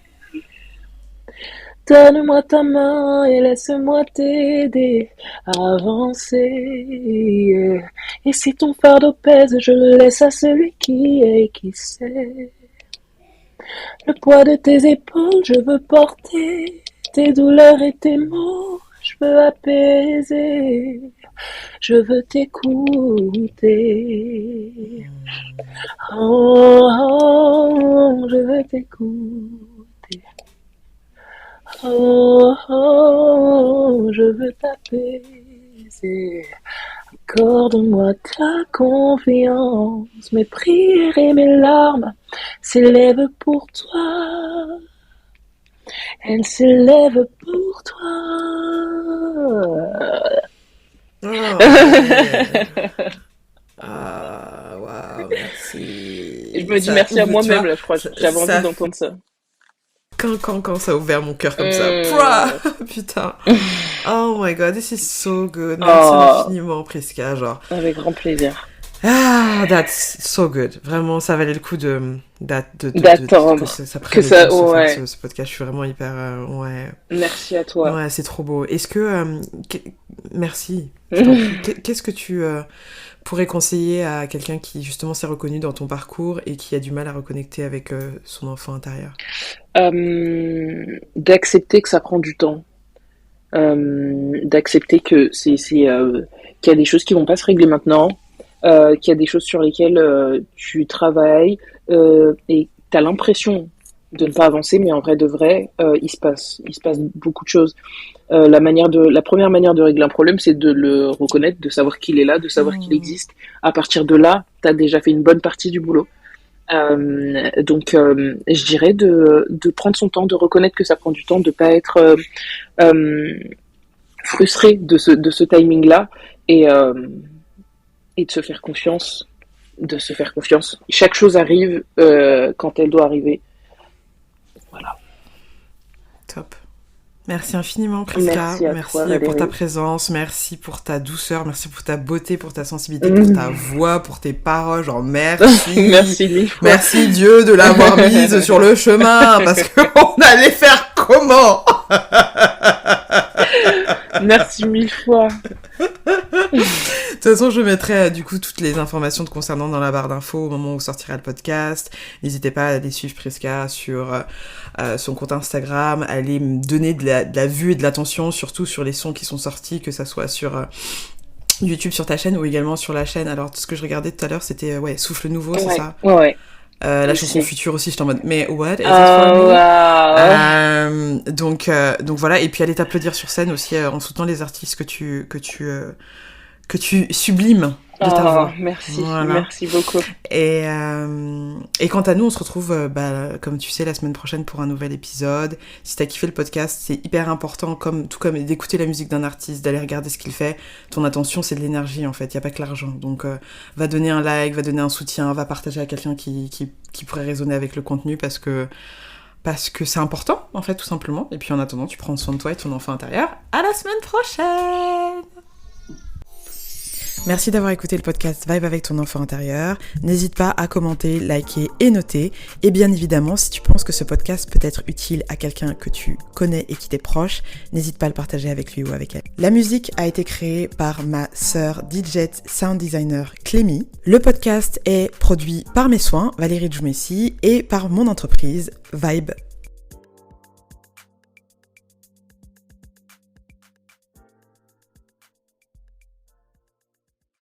Donne-moi ta main et laisse-moi t'aider à avancer. Et si ton fardeau pèse, je le laisse à celui qui sait. Le poids de tes épaules, je veux porter tes douleurs et tes mots, je veux apaiser, je veux t'écouter. Oh, oh, je veux t'écouter. Oh, oh, je veux t'apaiser. Accorde-moi ta confiance, mes prières et mes larmes s'élèvent pour toi. Elles s'élèvent pour toi.
Oh, yeah. Ah, waouh, merci.
Je me dis merci à moi-même, là, je crois. J'avais envie d'entendre ça.
Quand ça a ouvert mon cœur comme ça. Pouah, putain. Oh my god, this is so good. Merci infiniment, Prisca, genre.
Avec grand plaisir.
Ah, that's so good. Vraiment, ça valait le coup
d'attendre
que ça prenne le temps de faire ce podcast. Je suis vraiment hyper... ouais.
Merci à toi.
Ouais, c'est trop beau. Est-ce que... merci. Qu'est-ce que tu pourrais conseiller à quelqu'un qui, justement, s'est reconnu dans ton parcours et qui a du mal à reconnecter avec son enfant intérieur?
D'accepter que ça prend du temps. D'accepter que qu'il y a des choses qui vont pas se régler maintenant. Qu'il y a des choses sur lesquelles tu travailles et tu as l'impression de ne pas avancer, mais en vrai de vrai, il se passe beaucoup de choses. La première manière de régler un problème, c'est de le reconnaître, de savoir qu'il est là, de savoir qu'il existe. À partir de là, tu as déjà fait une bonne partie du boulot. Donc, je dirais de prendre son temps, de reconnaître que ça prend du temps, de pas être frustré de ce timing-là et de se faire confiance, Chaque chose arrive quand elle doit arriver. Voilà.
Top. Merci infiniment, Prisca. Merci
toi,
pour ta présence, merci pour ta douceur, merci pour ta beauté, pour ta sensibilité, pour ta voix, pour tes paroles. Genre, merci.
Merci mille fois.
Merci Dieu de l'avoir mise sur le chemin, parce qu'on allait faire comment?
Merci mille fois.
De toute façon, je mettrai du coup toutes les informations te concernant dans la barre d'infos au moment où sortira le podcast. N'hésitez pas à aller suivre Prisca sur son compte Instagram, à aller me donner de la vue et de l'attention, surtout sur les sons qui sont sortis, que ça soit sur YouTube, sur ta chaîne ou également sur la chaîne. Alors, ce que je regardais tout à l'heure, c'était Souffle Nouveau, c'est ça?
Ouais.
La chanson Future aussi, j'étais en mode mais what is it for me? Donc voilà, et puis aller t'applaudir sur scène aussi en soutenant les artistes que tu sublimes de ta voix.
Merci, merci beaucoup.
Et quant à nous, on se retrouve, comme tu sais, la semaine prochaine pour un nouvel épisode. Si t'as kiffé le podcast, c'est hyper important, tout comme d'écouter la musique d'un artiste, d'aller regarder ce qu'il fait. Ton attention, c'est de l'énergie, en fait, y a pas que l'argent. Donc, va donner un like, va donner un soutien, va partager à quelqu'un qui pourrait résonner avec le contenu parce que c'est important, en fait, tout simplement. Et puis, en attendant, tu prends soin de toi et de ton enfant intérieur. À la semaine prochaine! Merci d'avoir écouté le podcast Vibe avec ton enfant intérieur. N'hésite pas à commenter, liker et noter. Et bien évidemment, si tu penses que ce podcast peut être utile à quelqu'un que tu connais et qui t'est proche, n'hésite pas à le partager avec lui ou avec elle. La musique a été créée par ma sœur DJ sound designer Clémy. Le podcast est produit par mes soins, Valérie Djoumessi, et par mon entreprise Vibe